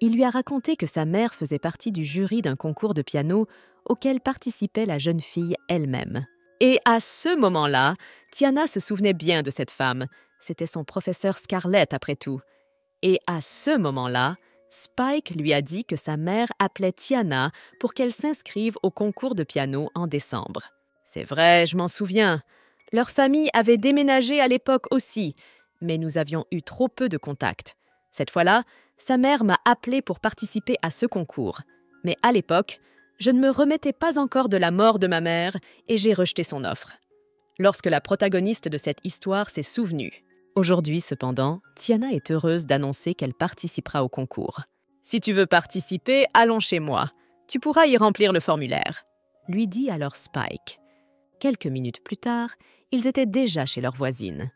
il lui a raconté que sa mère faisait partie du jury d'un concours de piano auquel participait la jeune fille elle-même. Et à ce moment-là, Tiana se souvenait bien de cette femme. C'était son professeur Scarlett, après tout. Et à ce moment-là, Spike lui a dit que sa mère appelait Tiana pour qu'elle s'inscrive au concours de piano en décembre. C'est vrai, je m'en souviens. Leur famille avait déménagé à l'époque aussi, mais nous avions eu trop peu de contacts. Cette fois-là, sa mère m'a appelé pour participer à ce concours. Mais à l'époque, je ne me remettais pas encore de la mort de ma mère et j'ai rejeté son offre. Lorsque la protagoniste de cette histoire s'est souvenue. Aujourd'hui, cependant, Tiana est heureuse d'annoncer qu'elle participera au concours. « Si tu veux participer, allons chez moi. Tu pourras y remplir le formulaire. » lui dit alors Spike. Quelques minutes plus tard, ils étaient déjà chez leur voisine.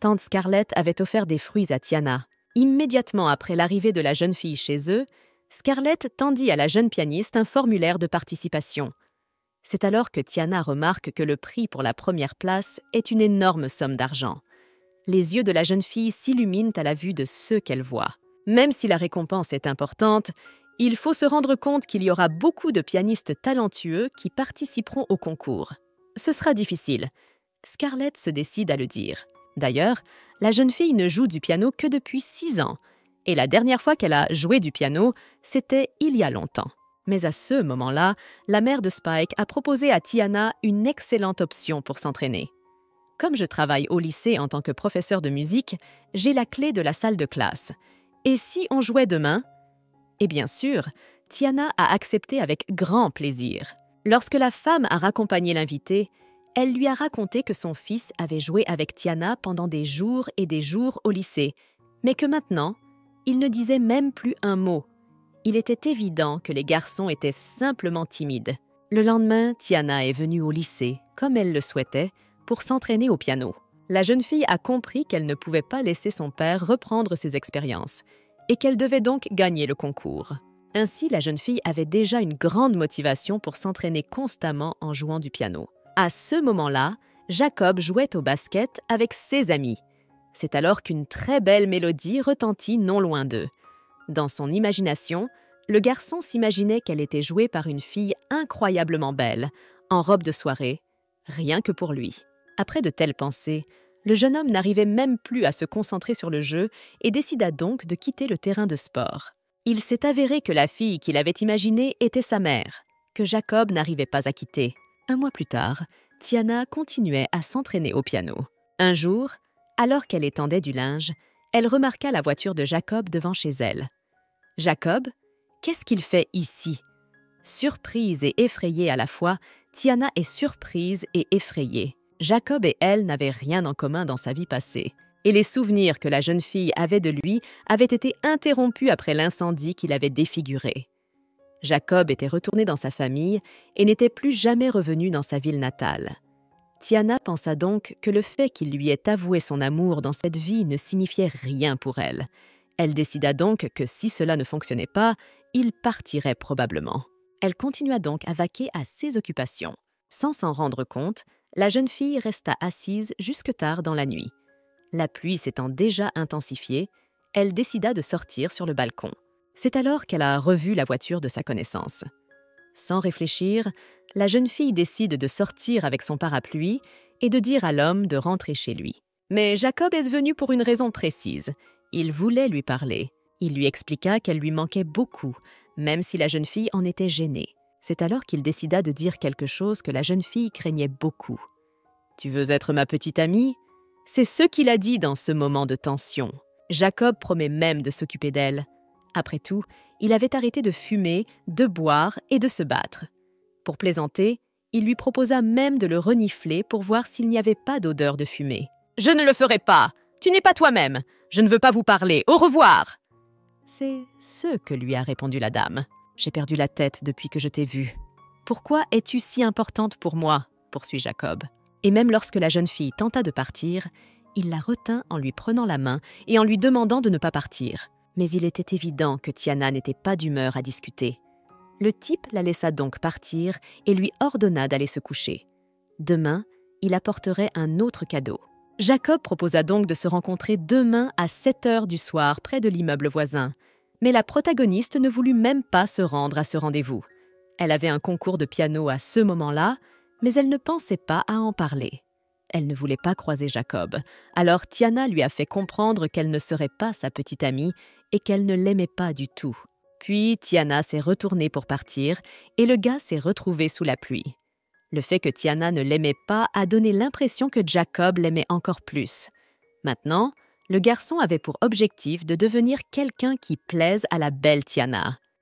Tante Scarlett avait offert des fruits à Tiana. Immédiatement après l'arrivée de la jeune fille chez eux, Scarlett tendit à la jeune pianiste un formulaire de participation. C'est alors que Tiana remarque que le prix pour la première place est une énorme somme d'argent. Les yeux de la jeune fille s'illuminent à la vue de ce qu'elle voit. Même si la récompense est importante, il faut se rendre compte qu'il y aura beaucoup de pianistes talentueux qui participeront au concours. Ce sera difficile. Scarlett se décide à le dire. D'ailleurs, la jeune fille ne joue du piano que depuis 6 ans. Et la dernière fois qu'elle a joué du piano, c'était il y a longtemps. Mais à ce moment-là, la mère de Spike a proposé à Tiana une excellente option pour s'entraîner. Comme je travaille au lycée en tant que professeur de musique, j'ai la clé de la salle de classe. Et si on jouait demain? Et bien sûr, Tiana a accepté avec grand plaisir. Lorsque la femme a raccompagné l'invité, elle lui a raconté que son fils avait joué avec Tiana pendant des jours et des jours au lycée, mais que maintenant, il ne disait même plus un mot. Il était évident que les garçons étaient simplement timides. Le lendemain, Tiana est venue au lycée, comme elle le souhaitait, pour s'entraîner au piano. La jeune fille a compris qu'elle ne pouvait pas laisser son père reprendre ses expériences et qu'elle devait donc gagner le concours. Ainsi, la jeune fille avait déjà une grande motivation pour s'entraîner constamment en jouant du piano. À ce moment-là, Jacob jouait au basket avec ses amis. C'est alors qu'une très belle mélodie retentit non loin d'eux. Dans son imagination, le garçon s'imaginait qu'elle était jouée par une fille incroyablement belle, en robe de soirée, rien que pour lui. Après de telles pensées, Le jeune homme n'arrivait même plus à se concentrer sur le jeu et décida donc de quitter le terrain de sport. Il s'est avéré que la fille qu'il avait imaginée était sa mère, que Jacob n'arrivait pas à quitter. Un mois plus tard, Tiana continuait à s'entraîner au piano. Un jour, alors qu'elle étendait du linge, elle remarqua la voiture de Jacob devant chez elle. « Jacob, qu'est-ce qu'il fait ici ?» Surprise et effrayée à la fois, Tiana est surprise et effrayée. Jacob et elle n'avaient rien en commun dans sa vie passée, et les souvenirs que la jeune fille avait de lui avaient été interrompus après l'incendie qui l'avait défiguré. Jacob était retourné dans sa famille et n'était plus jamais revenu dans sa ville natale. Tiana pensa donc que le fait qu'il lui ait avoué son amour dans cette vie ne signifiait rien pour elle. Elle décida donc que si cela ne fonctionnait pas, il partirait probablement. Elle continua donc à vaquer à ses occupations. Sans s'en rendre compte, la jeune fille resta assise jusque tard dans la nuit. La pluie s'étant déjà intensifiée, elle décida de sortir sur le balcon. C'est alors qu'elle a revu la voiture de sa connaissance. Sans réfléchir, la jeune fille décide de sortir avec son parapluie et de dire à l'homme de rentrer chez lui. Mais Jacob est venu pour une raison précise. Il voulait lui parler. Il lui expliqua qu'elle lui manquait beaucoup, même si la jeune fille en était gênée. C'est alors qu'il décida de dire quelque chose que la jeune fille craignait beaucoup. « Tu veux être ma petite amie ?» C'est ce qu'il a dit dans ce moment de tension. Jacob promet même de s'occuper d'elle. Après tout, il avait arrêté de fumer, de boire et de se battre. Pour plaisanter, il lui proposa même de le renifler pour voir s'il n'y avait pas d'odeur de fumée. « Je ne le ferai pas! Tu n'es pas toi-même! Je ne veux pas vous parler! Au revoir !» C'est ce que lui a répondu la dame. « J'ai perdu la tête depuis que je t'ai vue. Pourquoi es-tu si importante pour moi ?» poursuit Jacob. Et même lorsque la jeune fille tenta de partir, il la retint en lui prenant la main et en lui demandant de ne pas partir. Mais il était évident que Tiana n'était pas d'humeur à discuter. Le type la laissa donc partir et lui ordonna d'aller se coucher. Demain, il apporterait un autre cadeau. Jacob proposa donc de se rencontrer demain à 7 heures du soir près de l'immeuble voisin. Mais la protagoniste ne voulut même pas se rendre à ce rendez-vous. Elle avait un concours de piano à ce moment-là, mais elle ne pensait pas à en parler. Elle ne voulait pas croiser Jacob, alors Tiana lui a fait comprendre qu'elle ne serait pas sa petite amie et qu'elle ne l'aimait pas du tout. Puis Tiana s'est retournée pour partir et le gars s'est retrouvé sous la pluie. Le fait que Tiana ne l'aimait pas a donné l'impression que Jacob l'aimait encore plus. Maintenant, le garçon avait pour objectif de devenir quelqu'un qui plaise à la belle Tiana.